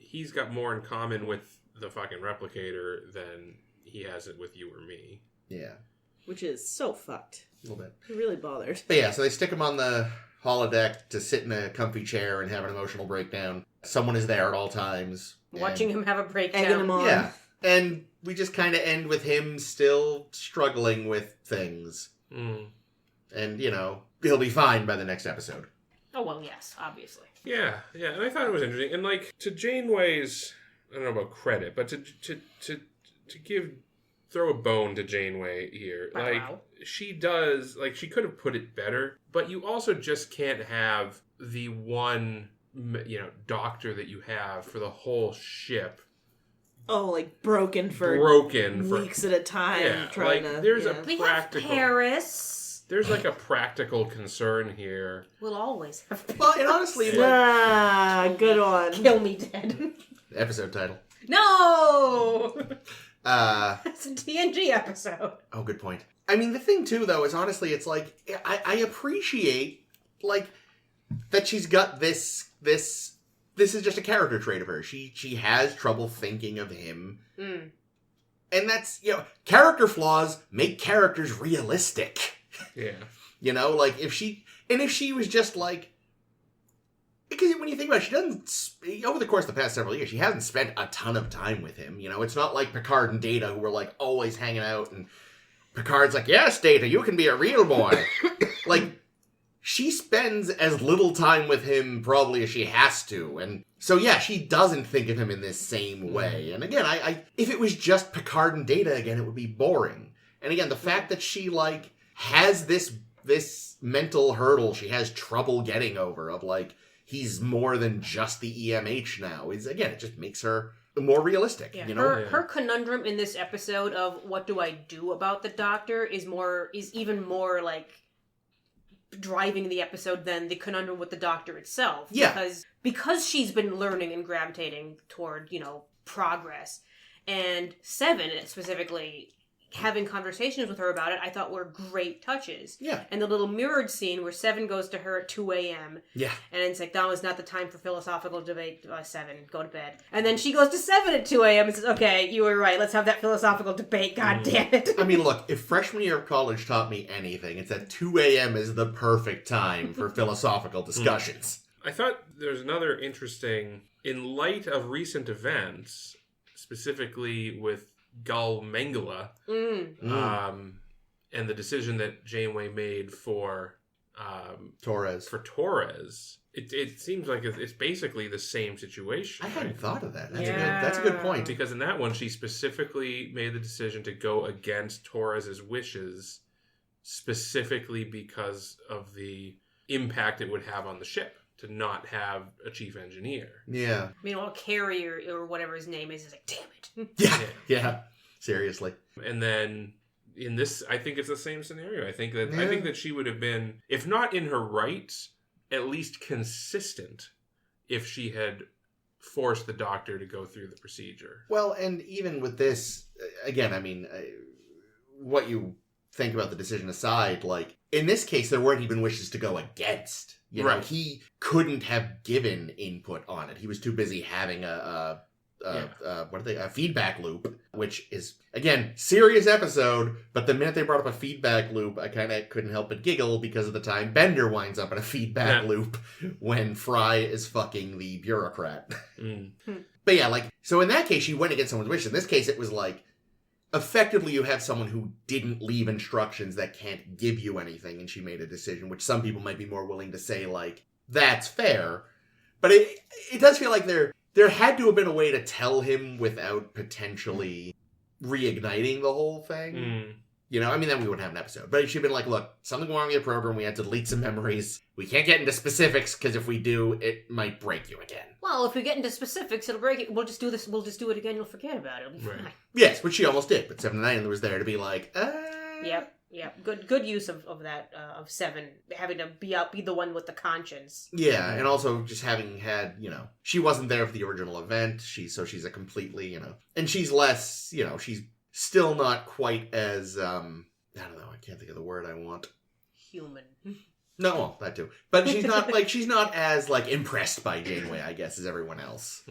he's got more in common with the fucking replicator than he has it with you or me.
Yeah.
Which is so fucked.
A little bit.
He really bothered.
But yeah, so they stick him on the holodeck to sit in a comfy chair and have an emotional breakdown. Someone is there at all times.
Watching him have a breakdown.
Egging him on.
Yeah. And we just kind of end with him still struggling with things.
Mm.
And, he'll be fine by the next episode.
Oh, well, yes, obviously.
Yeah, and I thought it was interesting. And to Janeway's, I don't know about credit, but to give throw a bone to Janeway here. Like,
Wow.
she does, like, she could have put it better, but you also just can't have the one, doctor that you have for the whole ship
Oh, like broken for weeks at a time.
Yeah,
trying
like,
to.
there's a
We
practical...
have Paris.
There's, like, a practical concern here.
We'll always have
Well, and honestly, like,
Good one.
Kill me dead.
episode title.
No!
Uh,
It's a TNG episode.
oh, good point. I mean, the thing too, though, is honestly, it's like I appreciate like that she's got this. This is just a character trait of hers. She has trouble thinking of him, and that's character flaws make characters realistic.
Yeah.
Like if she was just like. Because when you think about it, she doesn't, over the course of the past several years, she hasn't spent a ton of time with him. It's not like Picard and Data who were like always hanging out and Picard's like, yes, Data, you can be a real boy. Like, she spends as little time with him probably as she has to. And so, yeah, she doesn't think of him in this same way. And again, I if it was just Picard and Data again, it would be boring. And again, the fact that she, like, has this mental hurdle she has trouble getting over of, like, he's more than just the EMH now. It just makes her more realistic.
Yeah.
You know,
Her conundrum in this episode of what do I do about the Doctor is even more like driving the episode than the conundrum with the Doctor itself.
Yeah.
Because she's been learning and gravitating toward progress, and Seven specifically having conversations with her about it, I thought were great touches.
Yeah.
And the little mirrored scene where Seven goes to her at 2 a.m.
Yeah.
And it's like, now is not the time for philosophical debate. Seven, go to bed. And then she goes to Seven at 2 a.m. and says, okay, you were right. Let's have that philosophical debate. God damn it.
I mean, look, if freshman year of college taught me anything, it's that 2 a.m. is the perfect time for philosophical discussions.
I thought there's another interesting, in light of recent events, specifically with Gul Mengele, and the decision that Janeway made for
Torres.
It seems like it's basically the same situation.
I hadn't thought of that.
Yeah.
That's a good point.
Because in that one, she specifically made the decision to go against Torres's wishes, specifically because of the impact it would have on the ship to not have a chief engineer.
Yeah.
Meanwhile, Carrie or whatever his name is like, damn it.
Yeah. Seriously.
And then in this, I think it's the same scenario. I think that she would have been, if not in her rights, at least consistent if she had forced the Doctor to go through the procedure.
Well, and even with this, again, I mean, what you think about the decision aside, like, in this case, there weren't even wishes to go against.
Right.
He couldn't have given input on it. He was too busy having a feedback loop, which is, again, serious episode, but the minute they brought up a feedback loop, I kind of couldn't help but giggle because of the time Bender winds up in a feedback loop when Fry is fucking the bureaucrat. But yeah, like, so in that case, she went against someone's wish. In this case, it was like, effectively you have someone who didn't leave instructions that can't give you anything, and she made a decision, which some people might be more willing to say, like, that's fair. But it does feel like there had to have been a way to tell him without potentially reigniting the whole thing. I mean, then we wouldn't have an episode. But it should have been like, look, something wrong with your program. We had to delete some memories. We can't get into specifics because if we do, it might break you again.
Well, if we get into specifics, it'll break it. We'll just do this. We'll just do it again. You'll forget about it. It'll be fine.
Yes, which she almost did. But 7 to 9 was there to be like,
Yep. Good use of that, of Seven, having to be the one with the conscience.
Yeah, and also just having had, she wasn't there for the original event. She's a completely, and she's less, she's still not quite as, I don't know, I can't think of the word I want.
Human.
No, well, that too. But she's not, she's not as, impressed by Janeway, I guess, as everyone else.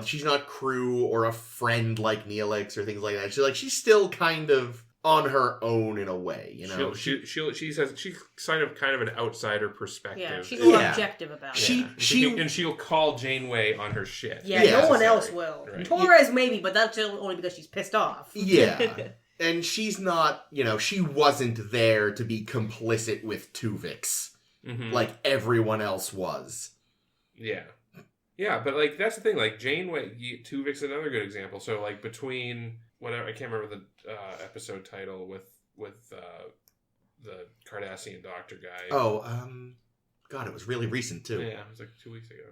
She's not crew or a friend like Neelix or things like that. She's still kind of on her own in a way,
She's kind of an outsider perspective.
Yeah, she's more objective about it.
She'll call Janeway on her shit.
Yeah, no one else will. Right. Torres maybe, but that's only because she's pissed off.
Yeah. And she's not, she wasn't there to be complicit with Tuvix like everyone else was.
Yeah. Yeah, but like that's the thing. Like Janeway, Tuvik's another good example. So like between whatever, I can't remember the episode title with the Cardassian doctor guy.
Oh, God, it was really recent too.
Yeah, it was like 2 weeks ago.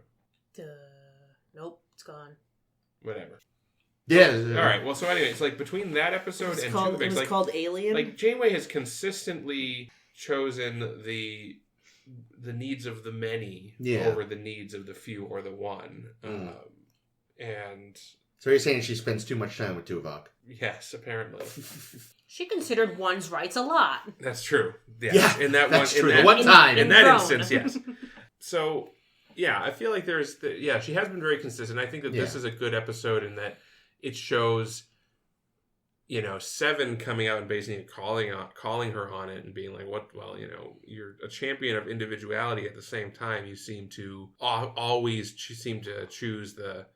Nope, it's gone.
Whatever.
Yeah.
All right. Well, so anyway, it's like between that episode and Tuvik's,
it was
like
called Alien.
like Janeway has consistently chosen the needs of the many over the needs of the few or the one. And
so you're saying she spends too much time with Tuvok?
yes, apparently.
She considered one's rights a lot.
That's true.
Yeah,
in that
that's
one,
true.
In that,
one time.
in that
Throne.
instance, yes. So, yeah, I feel like she has been very consistent. I think that this is a good episode in that it shows, Seven coming out and basically calling her on it and being like, "What? Well, you're a champion of individuality. At the same time, you seem to choose the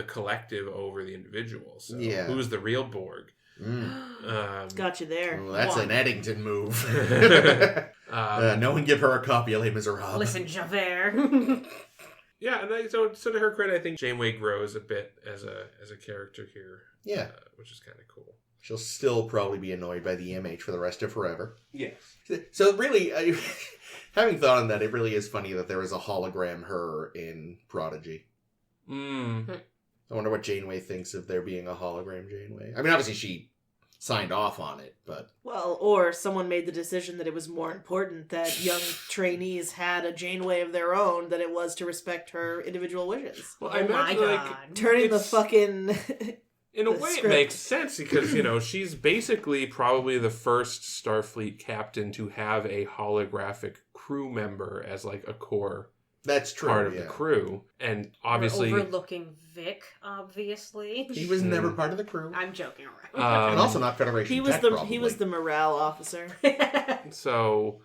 collective over the no So who's the real Borg?
Got you there.
Well, that's an Eddington move. No one give her a copy of Les Miserables.
Listen, Javert.
Yeah, and so to her credit, I think Janeway grows a bit as a character here.
Yeah,
which is kind of cool.
She'll still probably be annoyed by the MH for the rest of forever.
Yes.
So really, having thought on that, it really is funny that there was a hologram her in Prodigy. I wonder what Janeway thinks of there being a hologram Janeway. I mean, obviously she signed off on it, but...
Well, or someone made the decision that it was more important that young trainees had a Janeway of their own than it was to respect her individual wishes.
Well,
Oh my God.
Turning the fucking...
In a way,
script.
it makes sense because, she's basically probably the first Starfleet captain to have a holographic crew member as, like, a core
that's true,
part of the crew. And obviously...
We're overlooking Vic, obviously.
He was never part of the crew.
I'm joking around.
And also not Federation
He was
Tech,
the
probably.
he was the morale officer.
So,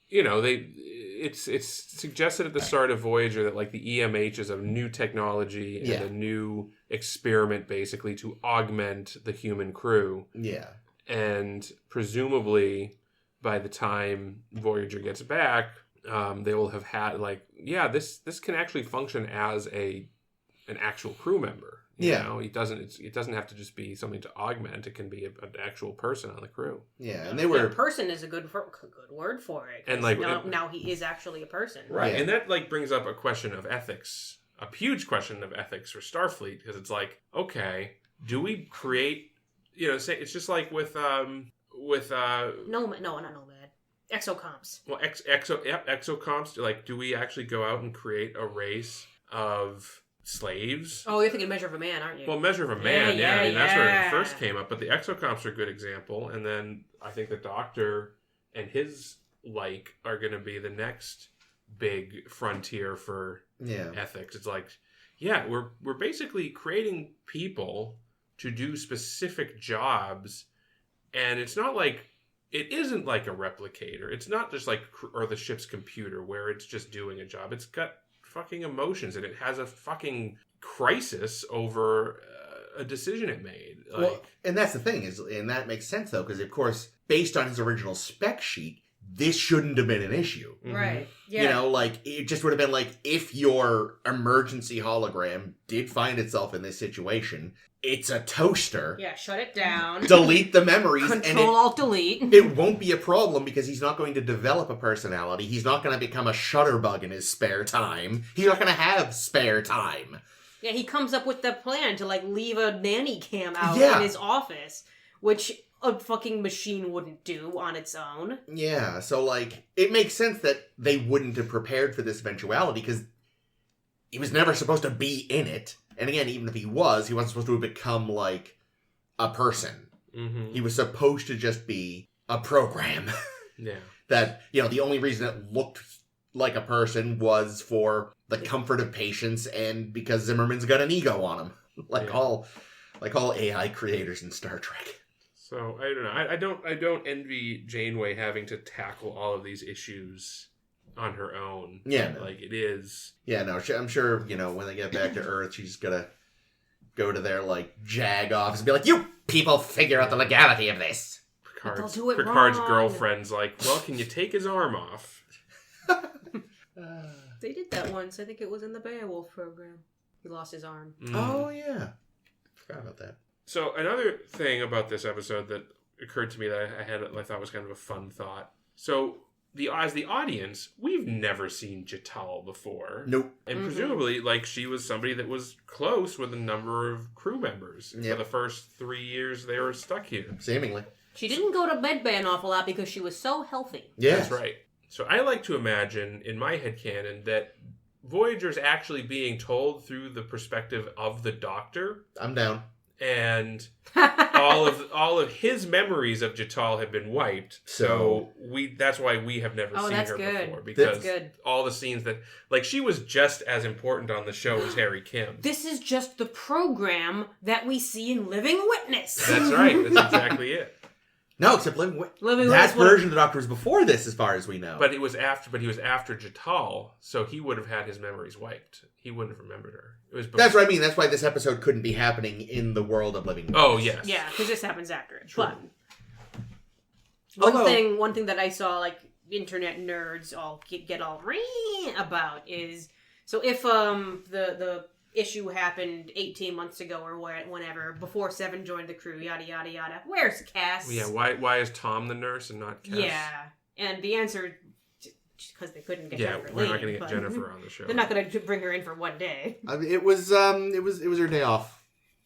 it's suggested at the start of Voyager that like the EMH is a new technology and a new experiment basically to augment the human crew.
Yeah.
And presumably by the time Voyager gets back, they will have had this can actually function as an actual crew member. You know, it doesn't have to just be something to augment. It can be an actual person on the crew.
Yeah, and they were...
person is a good word for it.
And like
now he is actually a person.
Right. Yeah. And that like brings up a question of ethics, a huge question of ethics for Starfleet, because it's like, okay, do we create, say it's just like with not Nomad.
Exocomps.
Well, exocomps, like, do we actually go out and create a race of slaves?
Oh, you're thinking Measure of a Man, aren't you?
Well, Measure of a Man, yeah. I mean, that's where it first came up. But the exocomps are a good example. And then I think the Doctor and his like are going to be the next big frontier for ethics. It's like, we're basically creating people to do specific jobs. And it's not like, it isn't like a replicator. It's not just like, or the ship's computer where it's just doing a job. It's got fucking emotions and it has a fucking crisis over a decision it made. Like,
well, and that's the thing and that makes sense though, because of course, based on his original spec sheet, this shouldn't have been an issue.
Right. Yeah.
It just would have been like, if your emergency hologram did find itself in this situation, it's a toaster.
Yeah, shut it down.
Delete the memories.
Control-Alt-Delete.
It won't be a problem because he's not going to develop a personality. He's not going to become a shutterbug in his spare time. He's not going to have spare time.
Yeah, he comes up with the plan to, leave a nanny cam out in his office, which a fucking machine wouldn't do on its own.
Yeah, so, it makes sense that they wouldn't have prepared for this eventuality because he was never supposed to be in it. And again, even if he wasn't supposed to have become, a person. Mm-hmm. He was supposed to just be a program.
Yeah.
That, the only reason it looked like a person was for the comfort of patients and because Zimmerman's got an ego on him. All AI creators in Star Trek.
So, I don't know. I don't envy Janeway having to tackle all of these issues on her own.
Yeah. No.
It is.
Yeah, no, I'm sure, when they get back to Earth, she's gonna go to their, JAG office and be like, you people figure out the legality of this.
They'll do it
Picard's
wrong.
girlfriend's like, well, can you take his arm off?
They did that once. I think it was in the Beowulf program. He lost his arm.
Oh, yeah. Forgot about that.
So another thing about this episode that occurred to me that I thought was kind of a fun thought. So as the audience, we've never seen Jital before.
Nope.
And presumably, like, she was somebody that was close with a number of crew members for the first 3 years they were stuck here.
Seemingly.
She didn't go to med bay an awful lot because she was so healthy.
Yeah.
That's right. So I like to imagine, in my headcanon, that Voyager's actually being told through the perspective of the Doctor.
I'm down.
And all of his memories of Jital have been wiped. So that's why we have never seen her before. Because all the scenes that, like, she was just as important on the show as Harry Kim.
This is just the program that we see in Living Witness.
That's right. That's exactly it.
No, except Living
Witness.
That version of the Doctor was before this, as far as we know.
But he was after Jital, so he would have had his memories wiped. He wouldn't have remembered her. It was before. That's
what I mean. That's why this episode couldn't be happening in the world of Living Witness.
Oh, yes.
Yeah, because this happens after it.
True.
But one thing that I saw, like, internet nerds all get all about is, so if the issue happened 18 months ago or whenever, before Seven joined the crew, yada, yada, yada. Where's Cass?
Yeah, why is Tom the nurse and not Cass?
Yeah, and the answer, because they couldn't get Jennifer
we're not going to get Jennifer on the show.
They're not going to bring her in for one day.
It was her day off.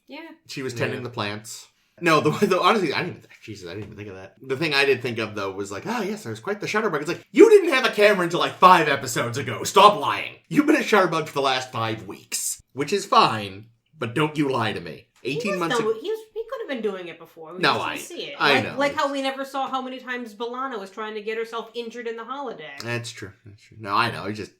Yeah.
She was tending the plants. No, honestly, I didn't even think of that. The thing I did think of, though, was like, oh, yes, I was quite the Shutterbug. It's like, you didn't have a camera until like 5 episodes ago. Stop lying. You've been a Shutterbug for the last 5 weeks. Which is fine, but don't you lie to me. 18 months ago.
He could have been doing it before. We
I
see it.
I know.
Like how we never saw how many times B'Elanna was trying to get herself injured in the holodeck.
That's true. No, I know. It's just,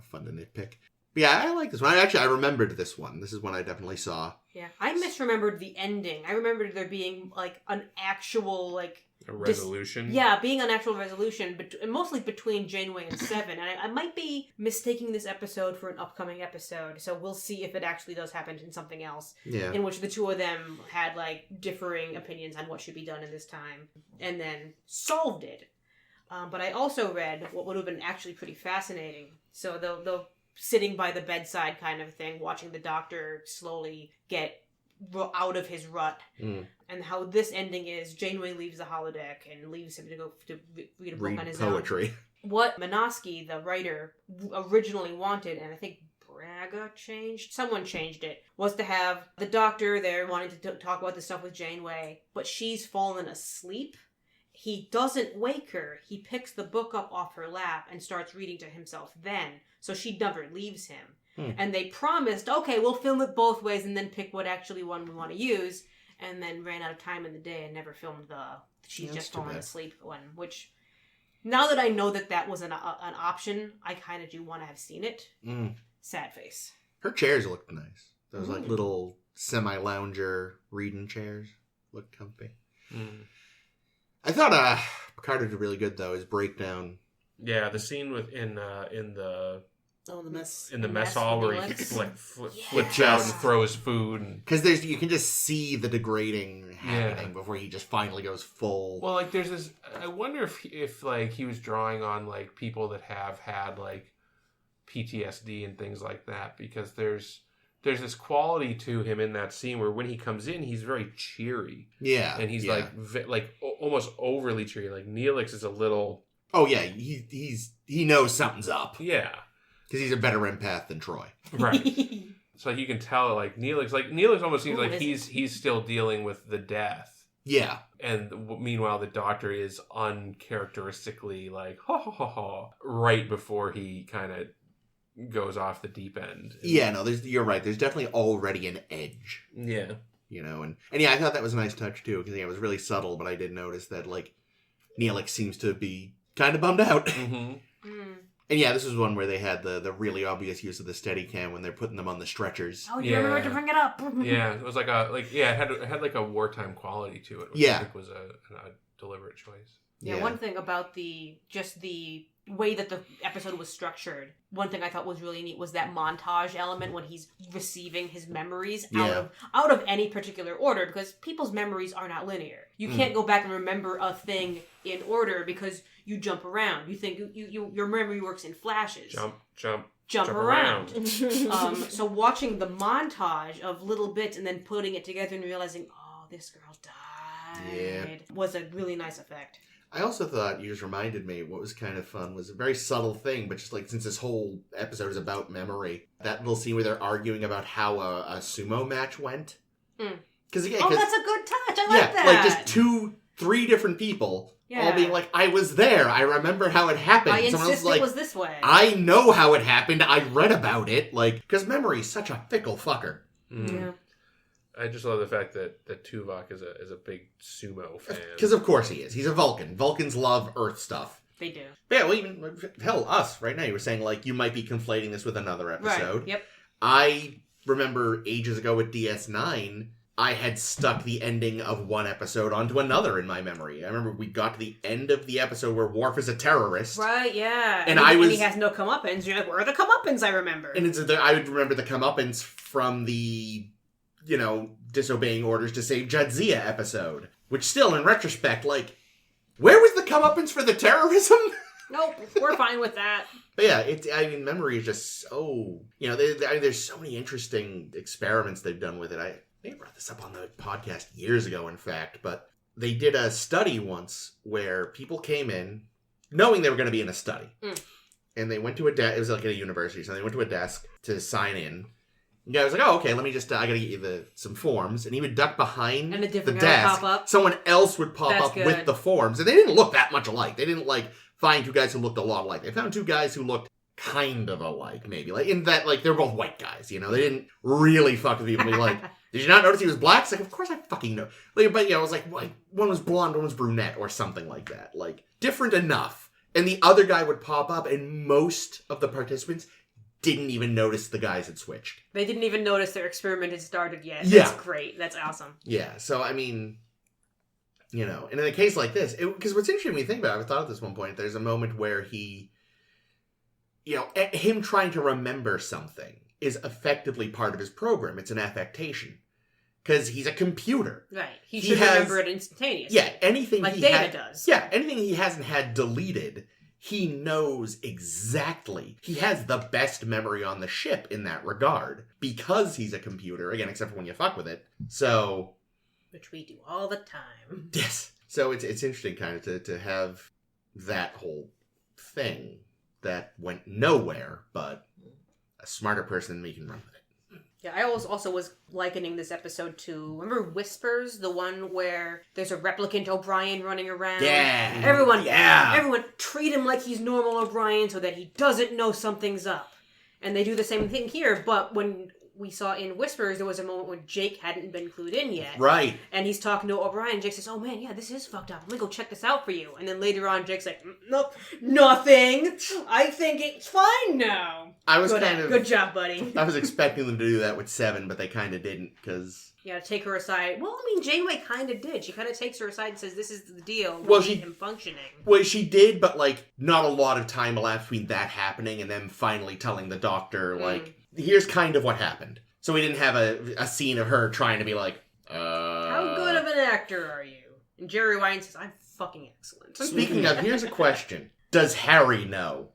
fun to nitpick. But yeah, I like this one. I remembered this one. This is one I definitely saw.
Yeah, I misremembered the ending. I remembered there being, like, an actual, like...
A resolution?
being an actual resolution, but mostly between Janeway and Seven. And I might be mistaking this episode for an upcoming episode, so we'll see if it actually does happen in something else.
Yeah.
In which the two of them had, like, differing opinions on what should be done in this time, and then solved it. But I also read what would have been actually pretty fascinating. So the sitting by the bedside kind of thing, watching the Doctor slowly get out of his rut, and how this ending is Janeway leaves the holodeck and leaves him to go to read a book on his
poetry.
Own. What Minosky, the writer, originally wanted, and I think someone changed it, was to have the Doctor there wanting to talk about this stuff with Janeway, but she's fallen asleep. He doesn't wake her. He picks the book up off her lap and starts reading to himself then, so she never leaves him. And they promised, okay, we'll film it both ways and then pick what actually one we want to use, and then ran out of time in the day and never filmed the she's just fallen asleep one, which, now that I know that was an option, I kind of do want to have seen it. Sad face.
Her chairs looked nice. Those like little semi-lounger reading chairs looked comfy. I thought Picard did really good, though, his breakdown.
Yeah, the scene in the mess hall where he flips out and throws food,
because you can just see the degrading happening before he just finally goes full.
Well, like there's this. I wonder if like he was drawing on like people that have had like PTSD and things like that, because there's this quality to him in that scene where when he comes in, he's very cheery.
Yeah,
and he's like almost overly cheery. Like Neelix is a little.
Oh yeah, he knows something's up.
Yeah.
Because he's a better empath than Troy.
Right. So you can tell, like, Neelix almost seems like he's still dealing with the death.
Yeah.
And meanwhile, the Doctor is uncharacteristically like, ha ha ha ha, right before he kind of goes off the deep end.
Yeah, no, you're right. There's definitely already an edge.
Yeah.
And yeah, I thought that was a nice touch, too, because it was really subtle, but I did notice that, like, Neelix seems to be kind of bummed out. And yeah, this was one where they had the really obvious use of the Steadicam when they're putting them on the stretchers.
Oh, you remember to bring it up.
Yeah, it was it had like a wartime quality to it, which I think was a deliberate choice.
Yeah, one thing about the way that the episode was structured, one thing I thought was really neat was that montage element when he's receiving his memories out of any particular order, because people's memories are not linear. You can't go back and remember a thing in order because you jump around. You think your memory works in flashes.
Jump,
jump around.
around.
So watching the montage of little bits and then putting it together and realizing, oh, this girl died, was a really nice effect.
I also thought, you just reminded me, what was kind of fun was a very subtle thing, but just like since this whole episode is about memory, that little scene where they're arguing about how a sumo match went. Because again,
that's a good touch. I like that.
Like just 2-3 different people all being like, I was there. I remember how it happened.
I
Someone
insist
else
it was this way.
I know how it happened. I read about it. Like, because memory's such a fickle fucker.
Yeah.
I just love the fact that Tuvok is a big sumo fan.
Because of course he is. He's a Vulcan. Vulcans love Earth stuff.
They do.
But yeah, well, even, hell, us, right now, you were saying, like, you might be conflating this with another episode.
Right, yep.
I remember ages ago with DS9, I had stuck the ending of one episode onto another in my memory. I remember we got to the end of the episode where Worf is a terrorist.
Right, yeah.
And
he has no comeuppance. You're like, where are the comeuppance, I remember?
And I would remember the comeuppance from the, disobeying orders to save Jadzia episode. Which still, in retrospect, like, where was the comeuppance for the terrorism?
Nope, we're fine with that.
But yeah, memory is just so... there's so many interesting experiments they've done with it. I brought this up on the podcast years ago, in fact, but they did a study once where people came in knowing they were going to be in a study. And they went to a desk. It was like at a university, so they went to a desk to sign in. The guy was like, oh, okay, let me just, I gotta get you some forms. And he would duck behind
and a
the
different guy
desk.
would pop up.
Someone else would pop
That's
up
good.
with the forms. And they didn't look that much alike. They didn't, find two guys who looked a lot alike. They found two guys who looked kind of alike, maybe. In that, they're both white guys, They didn't really fuck with people. Be like, did you not notice he was black? It's like, of course I fucking know. But, it was like, one was blonde, one was brunette, or something like that. Different enough. And the other guy would pop up, and most of the participants didn't even notice the guys had switched.
They didn't even notice their experiment had started yet.
Yeah.
That's great. That's awesome.
Yeah, so, and in a case like this, because what's interesting when you think about it, I thought at this one point, there's a moment where him trying to remember something is effectively part of his program. It's an affectation. Because he's a computer.
Right. He should remember it instantaneously.
Yeah, anything
like Data does.
Yeah, anything he hasn't had deleted, he knows exactly. He has the best memory on the ship in that regard. Because he's a computer, again, except for when you fuck with it. So...
which we do all the time.
Yes. So it's interesting kind of to have that whole thing that went nowhere, but a smarter person than me can run with it.
Yeah, I also was likening this episode to, remember Whispers? The one where there's a replicant O'Brien running around?
Yeah.
Everyone treat him like he's normal O'Brien so that he doesn't know something's up. And they do the same thing here, but when we saw in Whispers, there was a moment when Jake hadn't been clued in yet.
Right.
And he's talking to O'Brien. Jake says, oh man, yeah, this is fucked up. Let me go check this out for you. And then later on, Jake's like, nope, nothing. I think it's fine now. Good job, buddy.
I was expecting them to do that with 7, but they kind of didn't, because...
Yeah, take her aside. Well, Janeway kind of did. She kind of takes her aside and says, this is the deal.
Well,
We need him functioning.
Well, she did, but, not a lot of time elapsed between that happening and them finally telling the doctor, here's kind of what happened. So we didn't have a scene of her trying to be like,
How good of an actor are you? And Jerry Wine says, I'm fucking excellent.
Speaking of, here's a question. Does Harry know?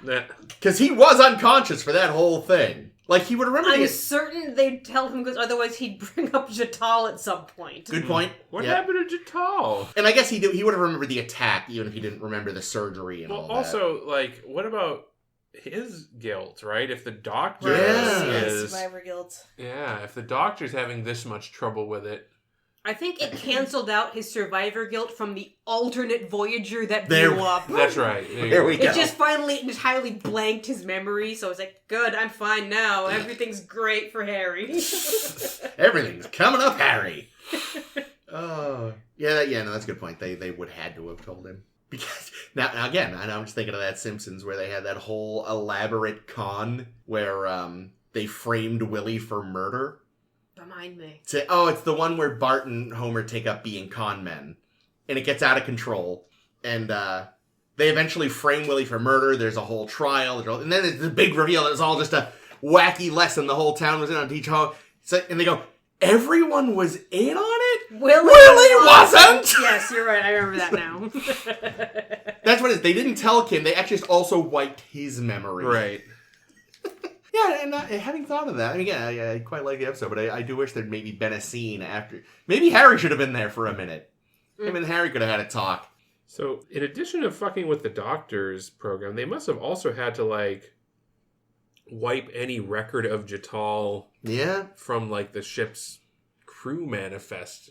Because he was unconscious for that whole thing. He would remember
I'm certain they'd tell him, because otherwise he'd bring up Jatal at some point.
Good point.
What happened to Jatal?
And I guess he would have remembered the attack, even if he didn't remember the surgery and all that.
Also, what about his guilt, right? If the doctor
is survivor guilt.
Yeah, if the doctor's having this much trouble with it.
I think it canceled out his survivor guilt from the alternate Voyager that blew up.
That's right.
There we go.
It just finally entirely blanked his memory, so it's like, good, I'm fine now. Everything's great for Harry.
Everything's coming up, Harry. Oh. Yeah, that's a good point. They would had to have told him. Because, now again, I'm just thinking of that Simpsons where they had that whole elaborate con where they framed Willie for murder.
Remind me.
It's the one where Bart and Homer take up being con men. And it gets out of control. And they eventually frame Willie for murder. There's a whole trial. And then it's the big reveal. It's all just a wacky lesson the whole town was in on teach home. And they go, everyone was in on it?
Willie
wasn't!
Yes, you're right. I remember that now.
That's what it is. They didn't tell Kim. They actually just also wiped his memory.
Right.
Yeah, and having thought of that, I mean, yeah, I quite like the episode, but I do wish there'd maybe been a scene after. Maybe Harry should have been there for a minute. Him and Harry could have had a talk.
So, in addition to fucking with the doctor's program, they must have also had to, like, wipe any record of Jatal from, like, the ship's crew manifest,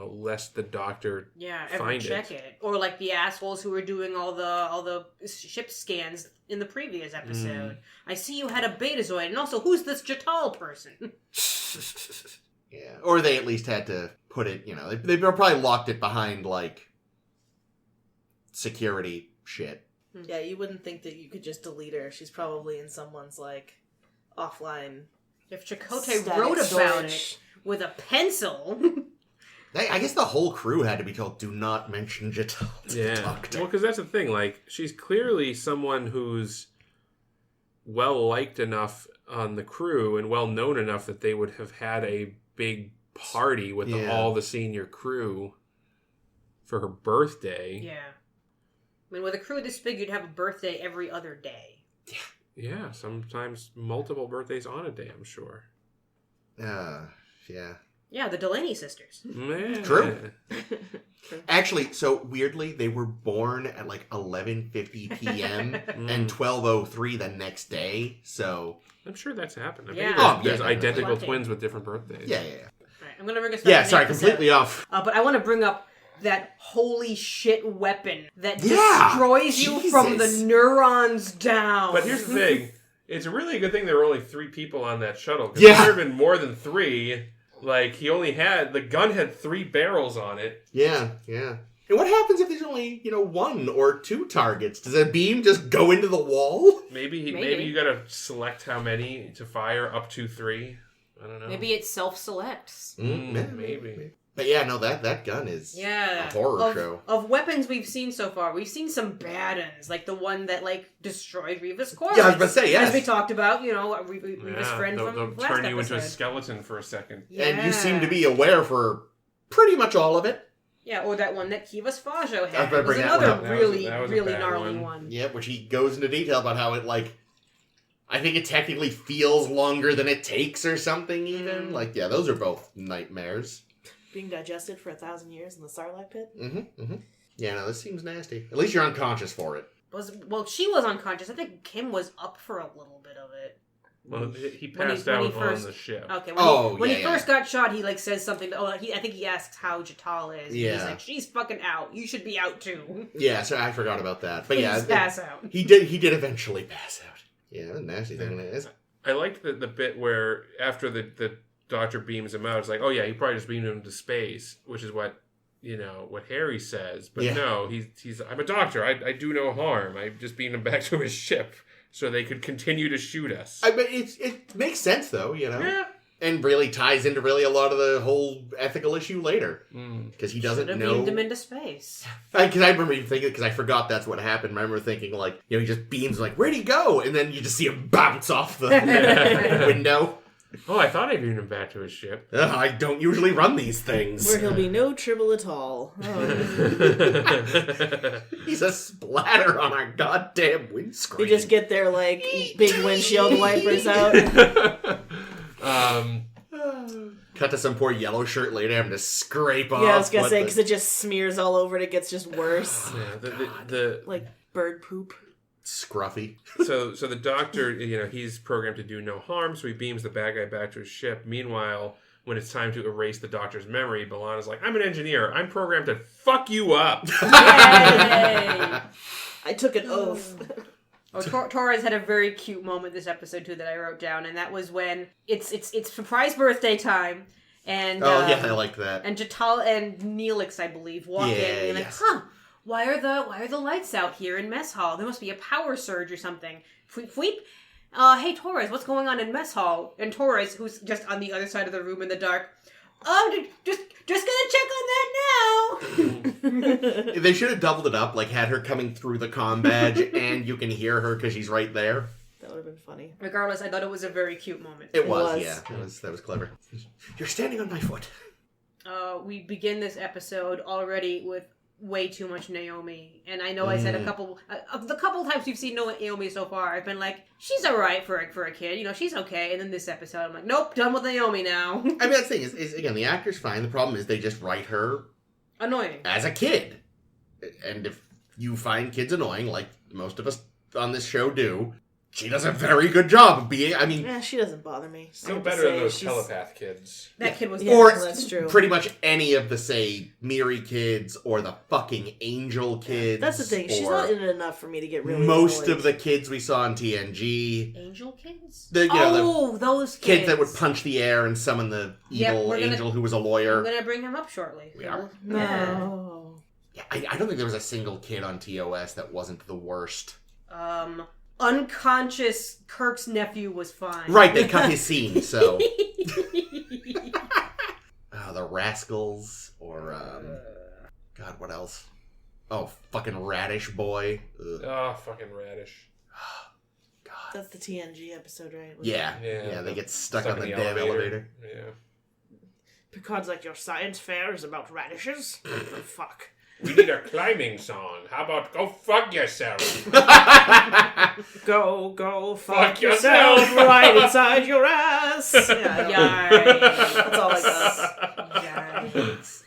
lest the doctor
ever check it. Or like the assholes who were doing all the ship scans in the previous episode. I see you had a Betazoid, and also who's this Jatal person?
Yeah, or they at least had to put it, they probably locked it behind, like, security shit.
Yeah, you wouldn't think that you could just delete her. She's probably in someone's, like, offline.
If Chakotay wrote about it with a pencil.
I guess the whole crew had to be told, do not mention Jatal to the doctor.
Well, because that's the thing. Like, she's clearly someone who's well-liked enough on the crew and well-known enough that they would have had a big party with all the senior crew for her birthday.
Yeah. I mean, with a crew this big, you'd have a birthday every other day.
Yeah, sometimes multiple birthdays on a day, I'm sure.
Yeah.
Yeah, the Delaney sisters.
Man.
True. Actually, so weirdly, they were born at like 11:50 p.m. and 12:03 the next day. So
I'm sure that's happened. There's identical twins with different birthdays.
Yeah.
All right, I'm gonna bring us.
Yeah, sorry, completely off.
But I want to bring up that holy shit weapon that destroys you from the neurons down.
But here's the thing. It's a really good thing there were only 3 people on that shuttle. Because if there had been more than 3, like, the gun had 3 barrels on it.
Yeah. And what happens if there's only, 1 or 2 targets? Does a beam just go into the wall?
Maybe you gotta select how many to fire, up to 3. I don't know.
Maybe it self-selects.
Maybe.
But yeah, no, that gun is a horror show.
Of weapons we've seen so far, we've seen some bad ones, like the one that, like, destroyed Reva's corpse.
Yeah, I was about to say, yes.
As we talked about, Reva's friend from
they'll
last
turn you
episode.
into a skeleton for a second.
Yeah.
And you seem to be aware for pretty much all of it.
Yeah, or that one that Kivas Fajo
I was
had.
about to
It was
bring that one
another
up.
That was a
really
bad
gnarly
one.
one.
Yeah, which he goes into detail about how it, like, I think it technically feels longer than it takes or something even. Like, yeah, those are both nightmares.
Being digested for 1,000 years in the Sarlacc pit?
Yeah, no, this seems nasty. At least you're unconscious for it.
Well, she was unconscious. I think Kim was up for a little bit of it.
Well, he passed out on the ship.
Okay, when he first got shot, he, like, says something. I think he asks how Jatal is.
Yeah.
He's like, she's fucking out. You should be out, too.
Yeah, so I forgot about that. But yeah,
pass out.
He did eventually pass out. Yeah, the nasty thing is.
I liked the bit where after the doctor beams him out, it's like, oh yeah, he probably just beamed him to space, which is what what Harry says. But no, he's I'm a doctor. I do no harm. I just beamed him back to his ship so they could continue to shoot us.
I mean, it makes sense though,
Yeah.
and really ties into really a lot of the whole ethical issue later because he doesn't know.
Beamed him into space.
Because I remember even thinking, because I forgot that's what happened. I remember thinking, like, he just beams, like, where'd he go? And then you just see him bounce off the window.
Oh, I thought I beamed him back to his ship.
I don't usually run these things.
Where he'll be no trouble at all.
Oh. He's a splatter on our goddamn windscreen.
You just get their, like, big windshield wipers out.
Cut to some poor yellow shirt lady having to scrape off.
Yeah, I was gonna say, because it just smears all over and it gets just worse.
Yeah,
like bird poop.
Scruffy.
So the doctor, he's programmed to do no harm, so he beams the bad guy back to his ship. Meanwhile, when it's time to erase the doctor's memory, B'Elanna's like, I'm an engineer. I'm programmed to fuck you up.
Yay!
I took an oath.
Torres had a very cute moment this episode too that I wrote down, and that was when it's surprise birthday time, and
I like that.
And Jatal and Neelix, I believe, walk in and like, why are the lights out here in mess hall? There must be a power surge or something. Fweep. Hey Torres, what's going on in mess hall? And Torres, who's just on the other side of the room in the dark, just gonna check on that now.
They should have doubled it up, like had her coming through the comm badge, and you can hear her because she's right there.
That would have been funny.
Regardless, I thought it was a very cute moment.
It was. Yeah. That was clever. You're standing on my foot.
We begin this episode already with way too much Naomi. And I know I said a couple of the couple times you've seen Naomi so far, I've been like, she's alright for a kid, she's okay. And then this episode, I'm like, nope, done with Naomi now.
I mean, that's the thing is again, the actor's fine. The problem is they just write her
annoying
as a kid. And if you find kids annoying, like most of us on this show do, she does a very good job of being,
Yeah, she doesn't bother me.
Still better than those telepath kids.
That kid was
or
that's true.
pretty much any of the, say, Miri kids or the fucking Angel kids.
That's the thing. She's not in it enough for me to get really
most
annoyed.
of the kids we saw on TNG.
Angel kids?
Those
kids.
Kids that would punch the air and summon the evil angel who was a lawyer.
I'm going to bring him up shortly.
We are?
No.
Yeah, I don't think there was a single kid on TOS that wasn't the worst.
Unconscious Kirk's nephew was fine.
Right, they cut his scene, so. The Rascals, or, God, what else? Oh, fucking Radish Boy. Ugh.
Oh, fucking Radish.
God.
That's the TNG episode, right?
Yeah, they get stuck on the damn elevator.
Yeah.
Picard's like, your science fair is about radishes? Fuck.
We need a climbing song. How about go fuck yourself?
Go,
fuck yourself
right inside your ass.
Yeah,
that's all I got.
Yikes.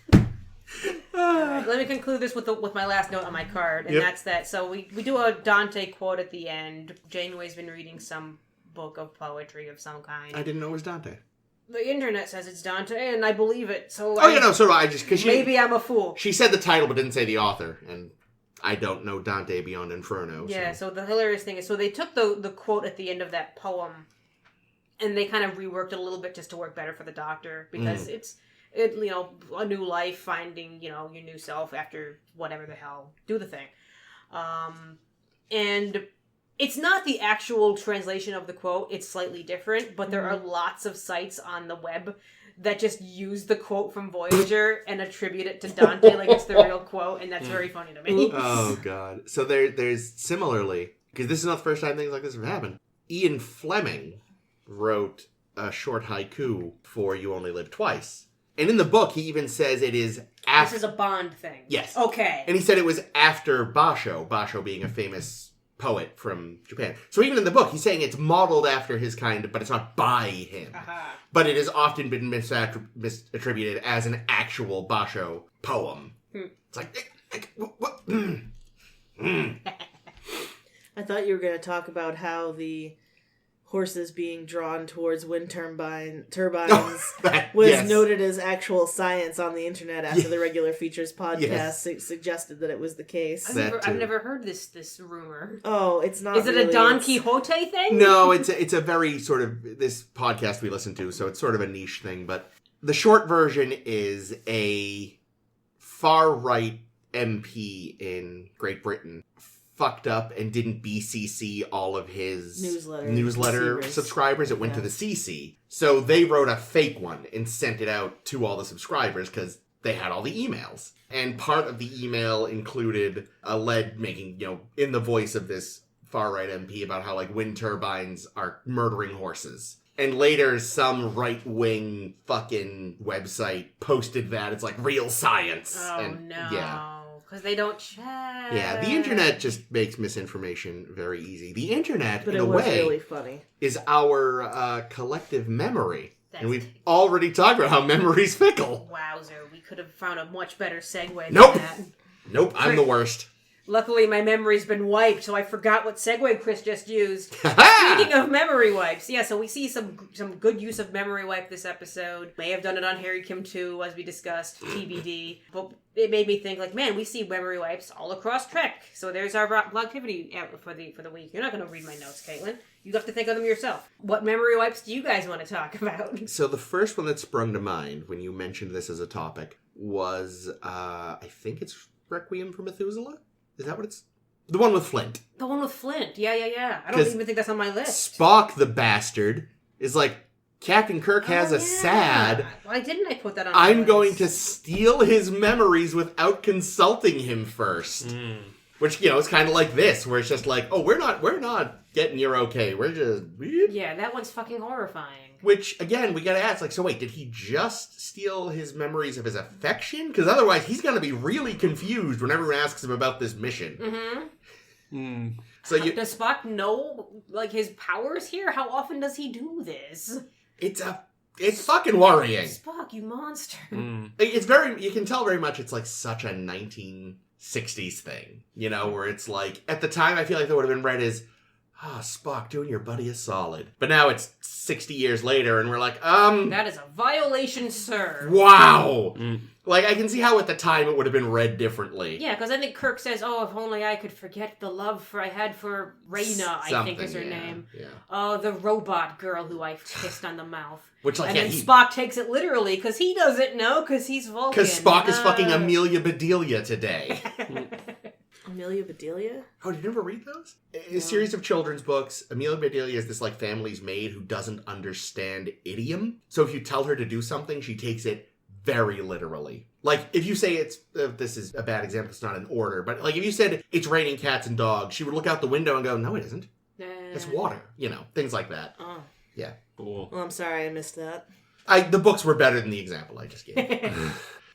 Alright, let me conclude this with my last note on my card, and that's that. So we do a Dante quote at the end. Janeway's been reading some book of poetry of some kind.
I didn't know it was Dante.
The internet says it's Dante, and I believe it. So
so do I. Just because
maybe I'm a fool.
She said the title, but didn't say the author, and I don't know Dante beyond Inferno.
Yeah. So the hilarious thing is, so they took the quote at the end of that poem, and they kind of reworked it a little bit just to work better for the Doctor, because it's a new life, finding your new self after whatever the hell, do the thing, and. It's not the actual translation of the quote. It's slightly different, but there are lots of sites on the web that just use the quote from Voyager and attribute it to Dante like it's the real quote, and that's very funny to me.
Oh, God. So there's similarly, because this is not the first time things like this have happened, Ian Fleming wrote a short haiku for You Only Live Twice. And in the book, he even says it is after...
This is a Bond thing.
Yes.
Okay.
And he said it was after Basho being a famous poet from Japan. So even in the book, he's saying it's modeled after his kind, but it's not by him.
Aha.
But it has often been misattributed as an actual Basho poem. It's like what?
I thought you were going to talk about how the horses being drawn towards wind turbines was noted as actual science on the internet after the Regular Features podcast suggested that it was the case.
I've never heard this rumor.
Oh, it's not.
Is it
really,
a Don Quixote thing?
No, it's a very sort of this podcast we listen to, so it's sort of a niche thing. But the short version is a far right MP in Great Britain fucked up and didn't BCC all of his newsletter subscribers. It went to the CC. So they wrote a fake one and sent it out to all the subscribers because they had all the emails. And part of the email included a lead making, in the voice of this far-right MP about how, wind turbines are murdering horses. And later, some right-wing fucking website posted that. It's real science.
Oh, no.
Yeah.
Because they don't check.
Yeah, the internet just makes misinformation very easy. The internet,
but
in a
was
way,
really funny.
Is our collective memory.
That's
and we've already talked about how memory's fickle.
Wowzer, we could have found a much better segue than
Nope.
that.
Nope, I'm the worst.
Luckily, my memory's been wiped, so I forgot what segue Chris just used. Speaking of memory wipes, so we see some good use of memory wipe this episode. May have done it on Harry Kim 2, as we discussed, TBD. But it made me think, man, we see memory wipes all across Trek. So there's our blogtivity for the week. You're not going to read my notes, Caitlin. You have to think of them yourself. What memory wipes do you guys want to talk about?
So the first one that sprung to mind when you mentioned this as a topic was, I think it's Requiem for Methuselah? Is that what it's... The one with Flint.
The one with Flint. Yeah. I don't even think that's on my list.
Spock, the bastard, is Captain Kirk has a sad...
Why didn't I put that on my
I'm
list?
going to steal his memories without consulting him first. Which, is kind of like this, where it's just we're not getting your okay. We're just...
Yeah, that one's fucking horrifying.
Which, again, we gotta ask, like, so wait, did he just steal his memories of his affection? Because otherwise, he's gonna be really confused when everyone asks him about this mission.
Mm-hmm.
So
Does Spock know, like, his powers here? How often does he do this?
It's fucking worrying.
Spock, you monster.
It's very, you can tell very much it's like such a 1960s thing, you know, where it's like, at the time, I feel like that would have been read as, Spock, doing your buddy a solid. But now it's 60 years later, and we're like,
That is a violation, sir.
Wow! Like, I can see how at the time it would have been read differently.
Yeah, because I think Kirk says, "Oh, if only I could forget the love I had for Reyna," I think is her name.
Yeah.
Oh, the robot girl who I kissed on the mouth.
Which, like,
and
yeah,
then Spock takes it literally, because he doesn't know, because he's Vulcan.
Because Spock is fucking Amelia Bedelia today.
Amelia Bedelia?
Oh, did you ever read those? A series of children's books. Amelia Bedelia is this, like, family's maid who doesn't understand idiom. So if you tell her to do something, she takes it very literally. Like, if you say it's, this is a bad example, it's not an order, but, like, if you said it's raining cats and dogs, she would look out the window and go, no, it isn't. It's water. You know, things like that.
Oh.
Yeah.
Cool.
Well, I'm sorry I missed that.
The books were better than the example I just gave.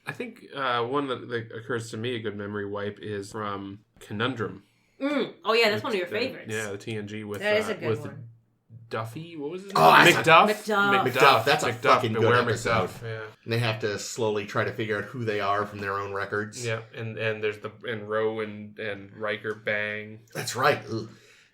I think one that occurs to me, a good memory wipe, is from Conundrum.
Oh, yeah, that's one of your favorites.
Yeah, the TNG with
that is a good one.
Duffy, what was his name?
Oh,
McDuff.
That's a fucking good episode.
McDuff, yeah.
And they have to slowly try to figure out who they are from their own records.
Yeah, and there's and Ro and Riker bang.
That's right.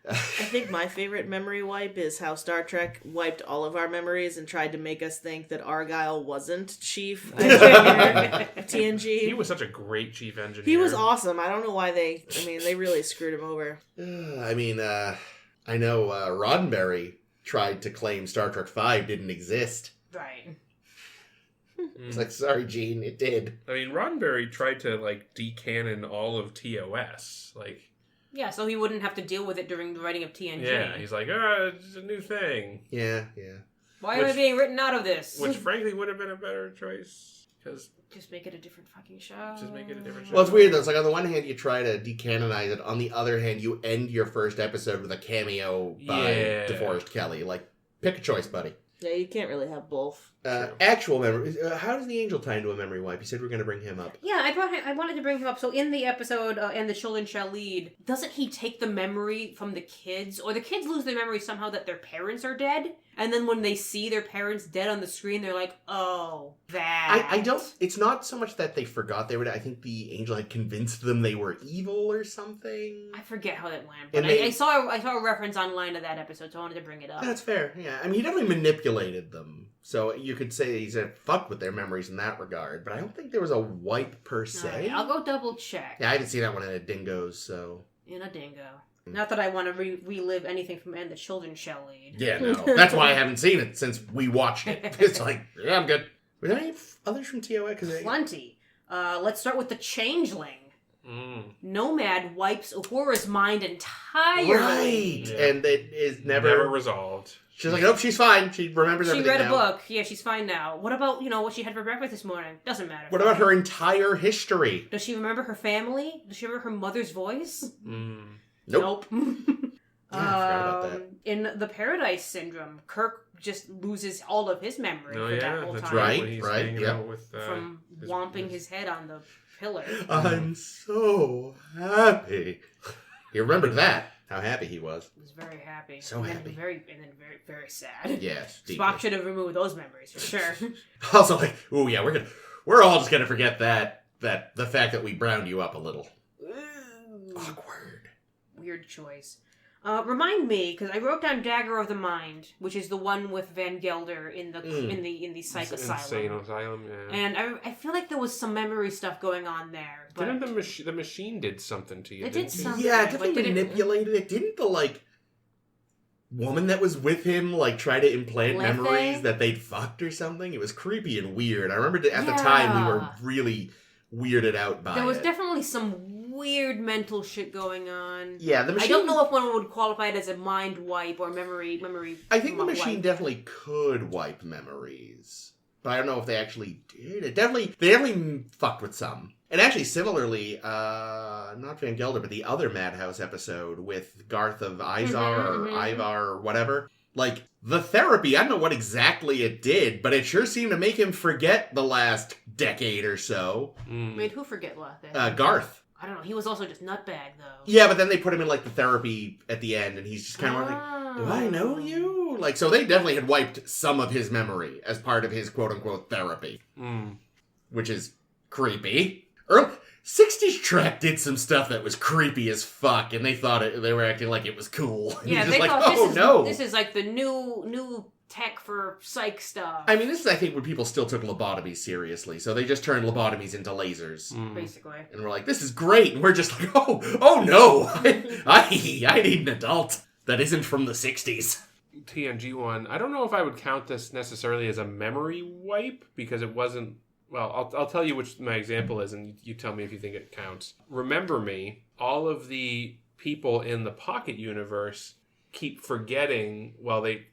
I think my favorite memory wipe is how Star Trek wiped all of our memories and tried to make us think that Argyle wasn't chief engineer of TNG.
He was such a great chief engineer.
He was awesome. I don't know why they really screwed him over.
I know Roddenberry tried to claim Star Trek V didn't exist.
Right.
It's like, sorry, Gene, it did.
I mean, Roddenberry tried to, like, decanon all of TOS. Like...
Yeah, so he wouldn't have to deal with it during the writing of TNG.
Yeah, he's like, it's a new thing.
Yeah.
Why am I being written out of this?
Which, frankly, would have been a better choice. Because
just make it a different fucking show.
Well, it's weird, though. It's like, on the one hand, you try to decanonize it. On the other hand, you end your first episode with a cameo by DeForest Kelley. Like, pick a choice, buddy.
Yeah, you can't really have both.
Actual memory. How does the angel tie into a memory wipe? You said we were going to bring him up.
Yeah, I wanted to bring him up. So in the episode, And the Children Shall Lead, doesn't he take the memory from the kids? Or the kids lose their memory somehow that their parents are dead? And then when they see their parents dead on the screen, they're like, oh, that.
I don't... It's not so much that they forgot they were dead. I think the angel had convinced them they were evil or something.
I forget how that went. But I saw a reference online to that episode, so I wanted to bring it up.
That's fair, yeah. I mean, he definitely manipulated them. So you could say he's fucked with their memories in that regard. But I don't think there was a wipe per se.
Right, I'll go double check.
Yeah, I haven't seen that one in a Dingoes, so...
In a dingo. Not that I want to relive anything from And the Children Shall Lead.
Yeah, no. That's why I haven't seen it since we watched it. It's like, yeah, I'm good. Were there any others from TOS?
Plenty. Let's start with the Changeling. Nomad wipes Uhura's mind entirely.
Right. Yeah. And it is never
resolved.
She's like, nope, she's fine. She remembers everything now.
She read a book. Yeah, she's fine now. What about, what she had for breakfast this morning? Doesn't matter.
What about her entire history?
Does she remember her family? Does she remember her mother's voice?
Nope.
Yeah,
I forgot about that.
In the Paradise Syndrome, Kirk just loses all of his memory for that whole
that's
time.
Right, yeah.
From whomping his head on the pillar.
I'm so happy. He remembered that. How happy he was.
He was very happy.
So happy.
And very, very sad.
Yes.
Spock should have removed those memories for sure.
Also, like, ooh, yeah, we're all just gonna forget that the fact that we browned you up a little.
Ooh.
Awkward.
Weird choice. Remind me, because I wrote down Dagger of the Mind, which is the one with Van Gelder in the psych asylum.
Insane asylum, yeah.
And I feel like there was some memory stuff going on there. But
Didn't the machine did something to you?
It did something.
Yeah, it definitely manipulated it. Didn't the woman that was with him try to implant memories that they'd fucked or something? It was creepy and weird. I remember at the time we were really weirded out by it.
There was definitely some weird mental shit going on.
Yeah, the machine...
I don't know if one would qualify it as a mind wipe or memory.
I think the machine
wipe.
Definitely could wipe memories, but I don't know if they actually did. They definitely fucked with some. And actually, similarly, not Van Gelder, but the other Madhouse episode with Garth of Izar or Ivar or whatever. Like, the therapy, I don't know what exactly it did, but it sure seemed to make him forget the last decade or so.
Made who forget that?
Garth.
I don't know. He was also just nutbag, though.
Yeah, but then they put him in, like, the therapy at the end, and he's just kind of like, do I know you? Like, so they definitely had wiped some of his memory as part of his quote-unquote therapy. Which is creepy. 60s Trek did some stuff that was creepy as fuck, and they thought they were acting like it was cool. And
Yeah,
you're
they
just like,
thought this is like the new tech for psych stuff.
I mean, this is, I think, when people still took lobotomies seriously, so they just turned lobotomies into lasers.
Basically.
And we're like, this is great, and we're just like, oh no, I need an adult that isn't from the 60s.
TNG one, I don't know if I would count this necessarily as a memory wipe, because it wasn't. Well, I'll tell you which my example is, and you tell me if you think it counts. Remember Me, all of the people in the Pocket universe keep forgetting,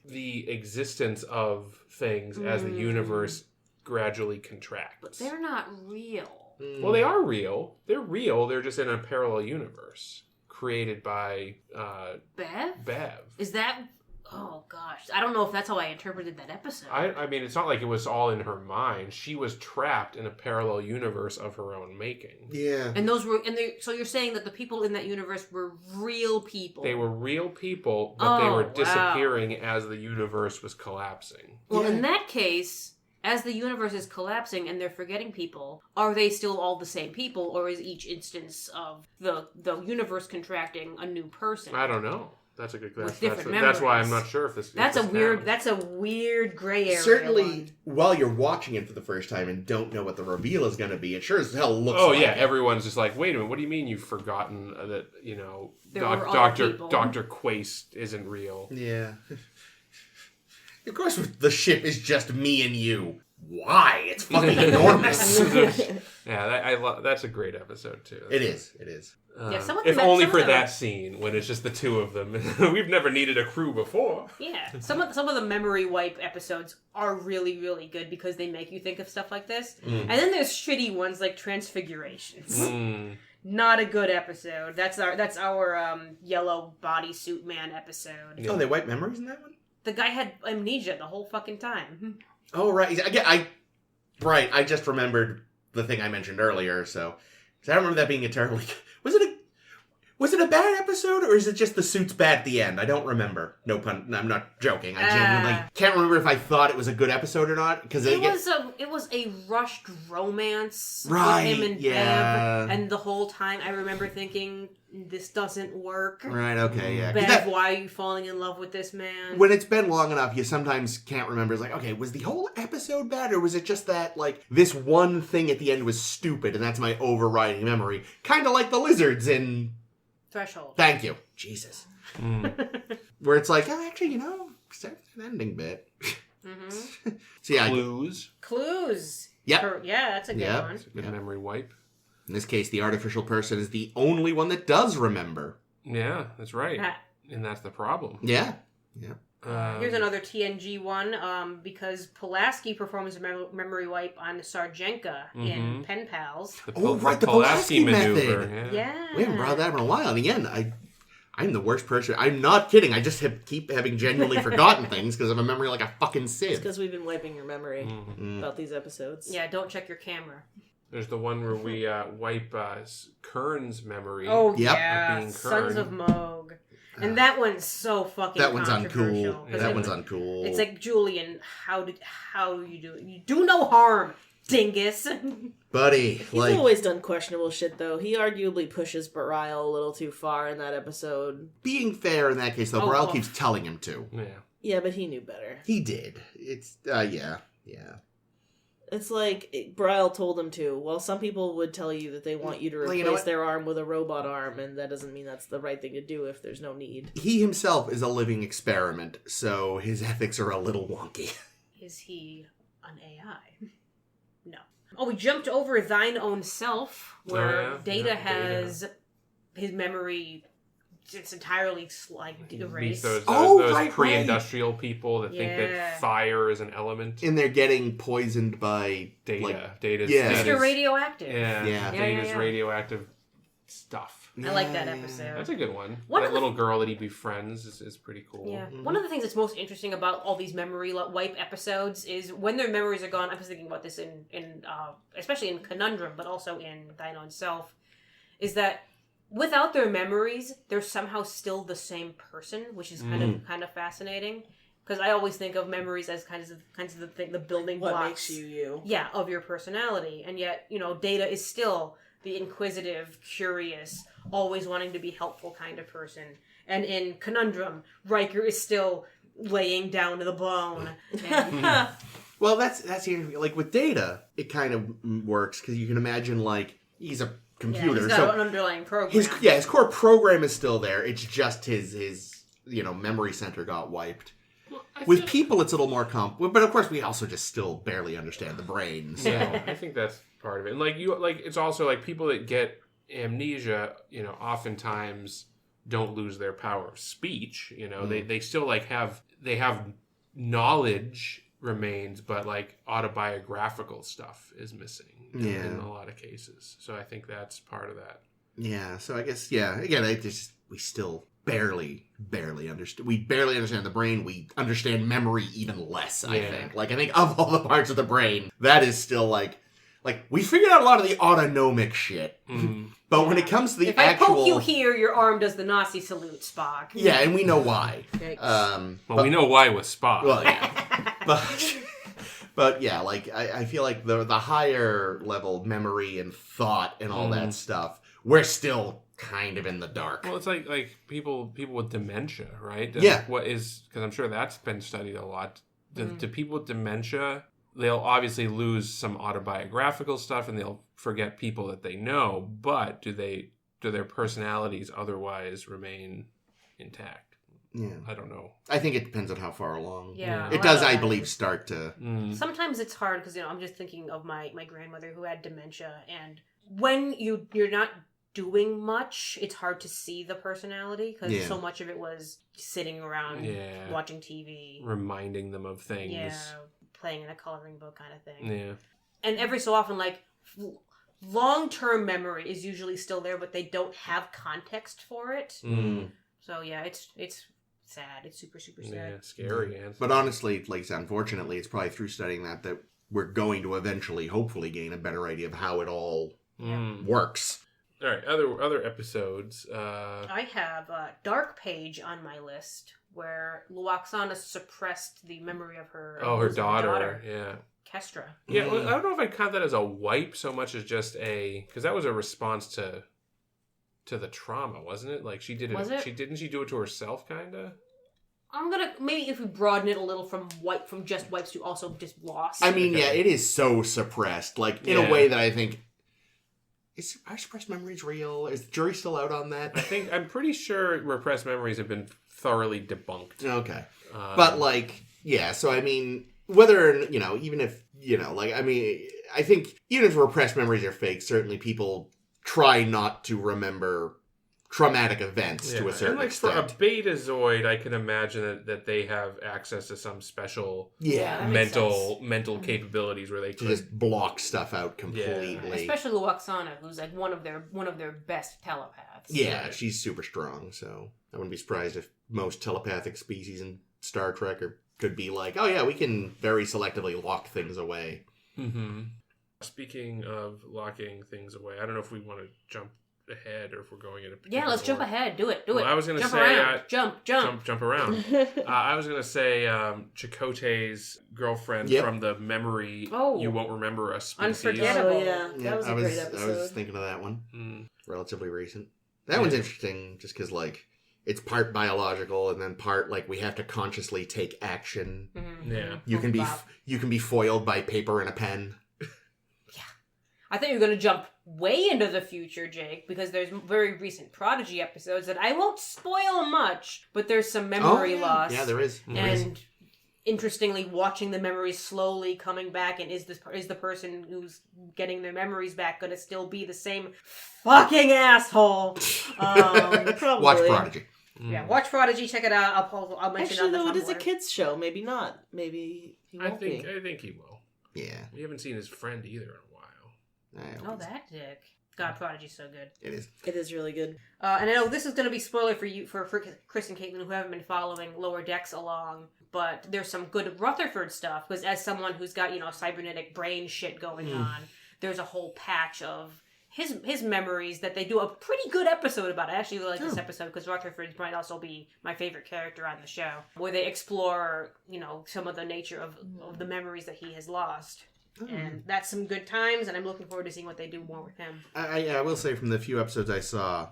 the existence of things as the universe gradually contracts.
But they're not real.
Well, they are real. They're real. They're just in a parallel universe created by Bev.
Is that... Oh, gosh. I don't know if that's how I interpreted that episode.
I mean, it's not like it was all in her mind. She was trapped in a parallel universe of her own making.
Yeah.
And so you're saying that the people in that universe were real people.
They were real people, but they were disappearing as the universe was collapsing.
Well, in that case, as the universe is collapsing and they're forgetting people, are they still all the same people, or is each instance of the universe contracting a new person?
I don't know. That's a good question.
That's
that's why I'm not sure if this.
That's a weird gray area.
Certainly, while you're watching it for the first time and don't know what the reveal is going to be, it sure as hell looks.
Oh
like
yeah,
it.
everyone's just like, wait a minute, what do you mean you've forgotten that Dr. Quaist isn't real?
Yeah. Of course, the ship is just me and you. Why? It's fucking enormous.
Yeah, that's a great episode too.
It is.
Yeah,
if only for that scene when it's just the two of them. We've never needed a crew before.
Yeah, some of the memory wipe episodes are really, really good because they make you think of stuff like this. And then there's shitty ones like Transfigurations. Not a good episode. That's our yellow bodysuit man episode.
Yeah. Oh, they wipe memories in that one?
The guy had amnesia the whole fucking time.
Oh, right. I just remembered the thing I mentioned earlier, so I don't remember that being a terribly... Was it a bad episode, or is it just the suit's bad at the end? I don't remember. No pun. I'm not joking. I genuinely can't remember if I thought it was a good episode or not. Because it
was a rushed romance with
right,
him and Bev, and the whole time I remember thinking, this doesn't work.
Right. Okay. Yeah.
Bev, why are you falling in love with this man?
When it's been long enough, you sometimes can't remember. It's like, okay, was the whole episode bad, or was it just that like this one thing at the end was stupid, and that's my overriding memory, kind of like the lizards in
Threshold.
Thank you. Jesus. Where it's like, oh, actually, start that ending bit. So yeah,
Clues.
Yep.
Yeah, that's a good one.
It's a good memory wipe.
In this case, the artificial person is the only one that does remember.
Yeah, that's right. And that's the problem.
Yeah.
Here's another TNG one, because Pulaski performs a memory wipe on Sarjenka in Pen Pals.
The Pulaski
maneuver.
method.
Yeah.
We haven't brought that in a while. And again, I'm the worst person. I'm not kidding. I just keep having genuinely forgotten things because I have a memory like a fucking sieve.
It's because we've been wiping your memory about these episodes.
Yeah, don't check your camera.
There's the one where we wipe Kern's memory.
Oh,
yep.
yeah.
Being
Sons
Kern.
of Moog. And that one's so fucking
That one's
controversial.
uncool. That one's uncool.
It's like, Julian, how do you do it? You do no harm, dingus.
Buddy.
He's always done questionable shit, though. He arguably pushes Bareil a little too far in that episode.
Being fair in that case, though, Bareil keeps telling him to.
Yeah.
Yeah, but he knew better.
He did. It's, yeah.
It's like Bareil told him to. Well, some people would tell you that they want you to replace their arm with a robot arm, and that doesn't mean that's the right thing to do if there's no need.
He himself is a living experiment, so his ethics are a little wonky.
Is he an AI? No. Oh, we jumped over Thine Own Self, where Data has his memory... It's entirely erased.
Those pre-industrial people that think that fire is an element.
And they're getting poisoned by
Data. Data's
Mr. Radioactive.
Data's radioactive stuff.
I like that episode.
That's a good one.
One
That
of the-
little girl that he befriends is pretty cool.
Yeah.
Mm-hmm.
One of the things that's most interesting about all these memory wipe episodes is when their memories are gone. I was thinking about this in especially in Conundrum, but also in Thine Own Self, is that without their memories, they're somehow still the same person, which is kind of fascinating. Because I always think of memories as kinds of the building
What
blocks.
makes you?
Yeah, of your personality, and yet Data is still the inquisitive, curious, always wanting to be helpful kind of person. And in Conundrum, Riker is still laying down to the bone. And,
Well, that's like with Data, it kind of works because you can imagine like he's a computer,
he's got an underlying program.
his core program is still there. It's just his memory center got wiped.
Well,
With people, it's a little more but of course we also just still barely understand the brain. So.
Yeah, I think that's part of it. And it's also like people that get amnesia, oftentimes don't lose their power of speech. They still have knowledge remains, but like autobiographical stuff is missing in a lot of cases. So I think that's part of that.
Yeah, so I guess again, we still barely understand. We barely understand the brain. We understand memory even less. I think. Like I think of all the parts of the brain, that is still like we figured out a lot of the autonomic shit. But when it comes to the
if
actual,
I poke you here, your arm does the Nazi salute, Spock.
yeah, and we know why.
We know why with Spock.
Well, yeah, but yeah, like I feel like the higher level memory and thought and all that stuff, we're still kind of in the dark.
Well, it's like people with dementia, right?
Yeah.
Because I'm sure that's been studied a lot. Do people with dementia, they'll obviously lose some autobiographical stuff and they'll forget people that they know, but do their personalities otherwise remain intact?
Yeah,
I don't know.
I think it depends on how far along.
Yeah,
It does, I believe, start to.
Sometimes it's hard because I'm just thinking of my grandmother who had dementia, and when you're not doing much, it's hard to see the personality because so much of it was sitting around watching TV,
reminding them of things,
playing in a coloring book kind of thing.
Yeah,
and every so often, like long-term memory is usually still there, but they don't have context for it. So yeah, it's sad. It's super, super sad.
Yeah, scary.
But honestly, unfortunately, it's probably through studying that we're going to eventually, hopefully, gain a better idea of how it all works.
All right, other episodes.
I have a Dark Page on my list where Luoxana suppressed the memory of her.
Her daughter. Yeah.
Kestra.
Yeah, well, I don't know if I'd count that as a wipe so much as just because that was a response to the trauma, wasn't it? Like she did it.
Was it?
Didn't she do it to herself, kind of?
I'm gonna maybe if we broaden it a little from just wipes to also just loss.
I mean, it is so suppressed, like in a way that I think are suppressed memories real? Is the jury still out on that?
I'm pretty sure repressed memories have been thoroughly debunked.
Okay, but so I mean, whether even if I think even if repressed memories are fake, certainly people try not to remember traumatic events to a certain extent.
For a Betazoid, I can imagine that they have access to some special mental capabilities where they could
just block stuff out completely.
Yeah. Especially Luoxana, who's like one of their best telepaths.
Yeah, she's super strong, so I wouldn't be surprised if most telepathic species in Star Trek could be like, oh yeah, we can very selectively lock things away.
Mm-hmm. Speaking of locking things away, I don't know if we want to jump ahead or if we're going in a particular
let's jump ahead. Do it.
I was going to say...
around. Jump
around. I was going to say Chakotay's girlfriend from the memory You Won't Remember a Species.
Unforgettable.
Oh, yeah. That was a great episode.
I was thinking of that one. Relatively recent. That one's interesting just because, it's part biological and then part, we have to consciously take action.
Mm-hmm.
Yeah.
You can be foiled by paper and a pen.
I thought you were going to jump way into the future, Jake, because there's very recent Prodigy episodes that I won't spoil much, but there's some memory loss.
Yeah, there is.
And interestingly, watching the memories slowly coming back, and is the person who's getting their memories back going to still be the same fucking asshole?
Probably.
Watch Prodigy.
Yeah, watch Prodigy. Check it out. I'll mention it on the
though,
Tumblr.
it is a kids' show. Maybe not. Maybe he won't be.
I think he will.
Yeah.
We haven't seen his friend either in a while.
Oh, that dick. God, Prodigy's so good.
It is.
It is really good.
And I know this is going to be spoiler for you, for Chris and Caitlin who haven't been following Lower Decks along, but there's some good Rutherford stuff, because as someone who's got, cybernetic brain shit going on, there's a whole patch of his memories that they do a pretty good episode about. I actually really like this episode because Rutherford might also be my favorite character on the show, where they explore, some of the nature of the memories that he has lost. And that's some good times, and I'm looking forward to seeing what they do more with him.
I will say from the few episodes I saw,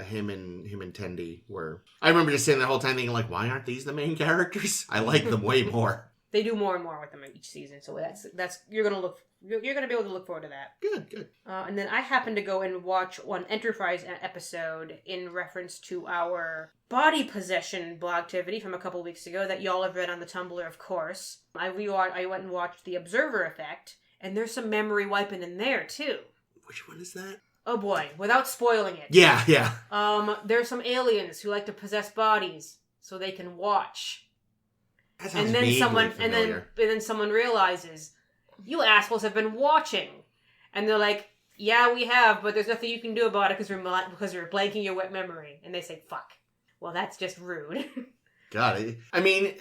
him and Tendi were... I remember just sitting the whole time thinking, like, why aren't these the main characters? I like them way more.
They do more and more with them each season, so that's you're gonna be able to look forward to that.
Good.
And then I happened to go and watch one Enterprise episode in reference to our body possession blogtivity from a couple weeks ago that y'all have read on the Tumblr, of course. I went and watched The Observer Effect, and there's some memory wiping in there too.
Which one is that?
Oh boy, without spoiling it.
Yeah.
There's some aliens who like to possess bodies so they can watch.
That sounds
And then
familiar.
someone realizes, you assholes have been watching. And they're like, yeah, we have, but there's nothing you can do about it because we're blanking your wet memory. And they say, fuck. Well, that's just rude.
God, I mean,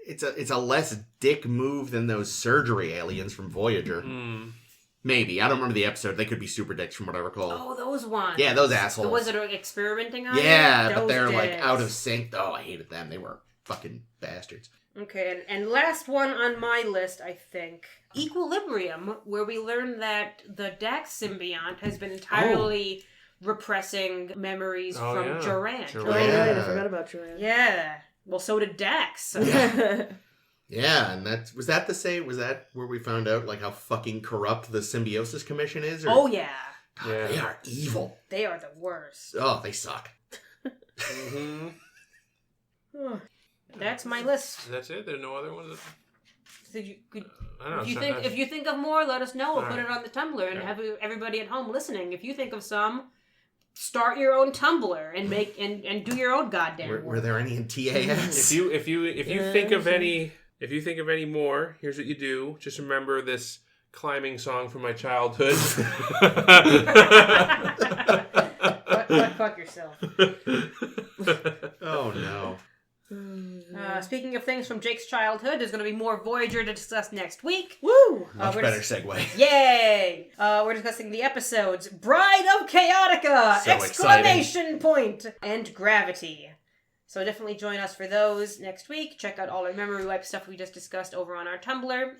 it's a less dick move than those surgery aliens from Voyager. Maybe. I don't remember the episode. They could be super dicks from what I recall.
Oh, those ones.
Yeah, those assholes.
The ones that are experimenting on
Yeah,
you?
but they're
Those
like
dicks.
out of sync. Oh, I hated them. They were fucking bastards.
Okay, and last one on my list, I think. Equilibrium, where we learn that the Dax symbiont has been entirely repressing memories from Joran.
Oh, right. I forgot about Joran.
Yeah. Well, so did Dax.
Yeah, and was that where we found out like how fucking corrupt the Symbiosis Commission is? Or...
Oh, yeah.
God, they are evil.
They are the worst.
Oh, they suck.
That's my list.
That's it? There's no other ones?
I don't
know.
If you think of more, let us know. We'll put
right.
it on the Tumblr and have everybody at home listening. If you think of some, start your own Tumblr and make and do your own goddamn
Were there any in TAS?
If you think of any more, here's what you do. Just remember this climbing song from my childhood.
Fuck yourself.
Oh no.
Speaking of things from Jake's childhood, there's going to be more Voyager to discuss next week.
Woo!
Much better segue.
Yay! We're discussing the episodes Bride of Chaotica!
So
Exclamation point! And Gravity. So definitely join us for those next week. Check out all our memory wipe stuff we just discussed over on our Tumblr,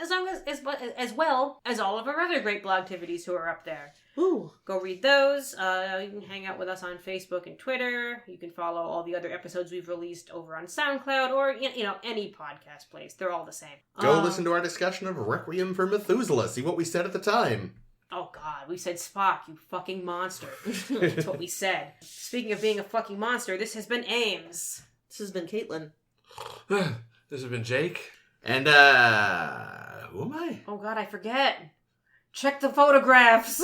as well as all of our other great blog activities who are up there.
Ooh.
Go read those. You can hang out with us on Facebook and Twitter. You can follow all the other episodes we've released over on SoundCloud or any podcast place. They're all the same.
Go listen to our discussion of Requiem for Methuselah. See what we said at the time.
Oh God, we said Spock, you fucking monster. That's what we said. Speaking of being a fucking monster, this has been Ames.
This has been Caitlin.
This has been Jake.
And, who am I?
Oh God, I forget. Check the photographs.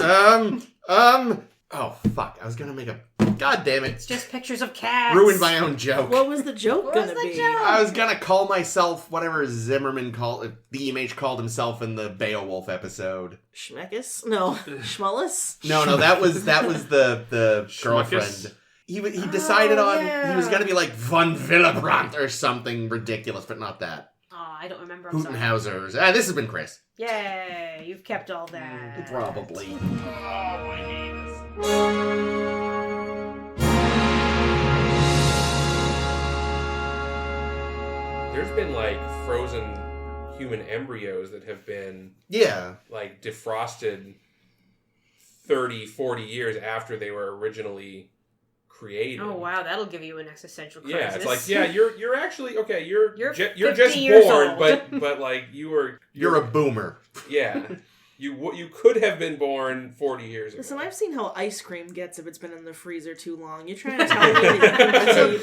Oh, fuck. I was gonna make a... God damn it.
It's just pictures of cats.
Ruined my own joke.
What was the joke
What was
gonna
the
be?
joke?
I was gonna call myself whatever Zimmerman called... The Image called himself in the Beowulf episode.
Schmeckis? No. Schmullis?
No, that was the girlfriend. He decided
yeah.
he was gonna be like Von Willebrand or something ridiculous, but not that.
Oh, I don't remember. I'm sorry.
Huttenhauser's. This has been Chris.
Yay, you've kept all that.
Probably.
There's been like frozen human embryos that have been like defrosted 30, 40 years after they were originally created.
Oh wow, that'll give you an existential crisis.
Yeah, it's like you're actually okay. You're
50
just
years
born,
old.
but like
You're a boomer.
Yeah. You could have been born 40 years ago.
Listen, I've seen how ice cream gets if it's been in the freezer too long. You're trying to tell me that you can keep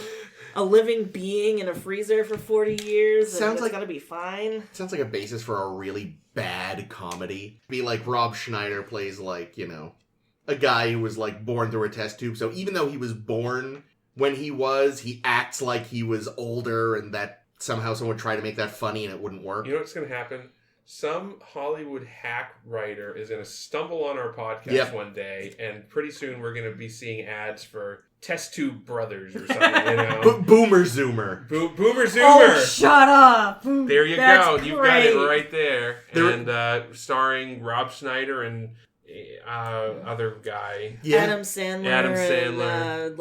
a living being in a freezer for 40 years and it's gonna be fine?
Sounds like a basis for a really bad comedy. Be like Rob Schneider plays like, a guy who was like born through a test tube. So even though he was born when he acts like he was older and that somehow someone would try to make that funny and it wouldn't work.
You know what's going to happen? some Hollywood hack writer is going to stumble on our podcast
Yep.
one day, and pretty soon we're going to be seeing ads for Test Tube Brothers or something, you know?
Boomer Zoomer.
Boomer Zoomer!
Oh, shut up!
There you
That's
go. You've got it
great.
right there.
There-
And starring Rob Schneider and other guy.
Yeah.
Adam Sandler.
Adam Sandler.
And,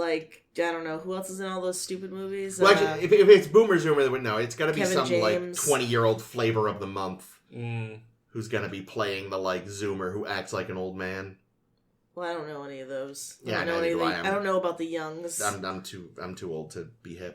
I don't know. Who else is in all those stupid movies?
Well, actually, if it's Boomer Zoomer, no, it's got to be
Kevin
some
James.
20-year-old flavor of the month
Mm.
who's going to be playing the Zoomer who acts like an old man.
Well, I don't know any of those.
Yeah,
I don't know
neither do
anything.
I.
I don't know about the youngs.
I'm too old to be hip.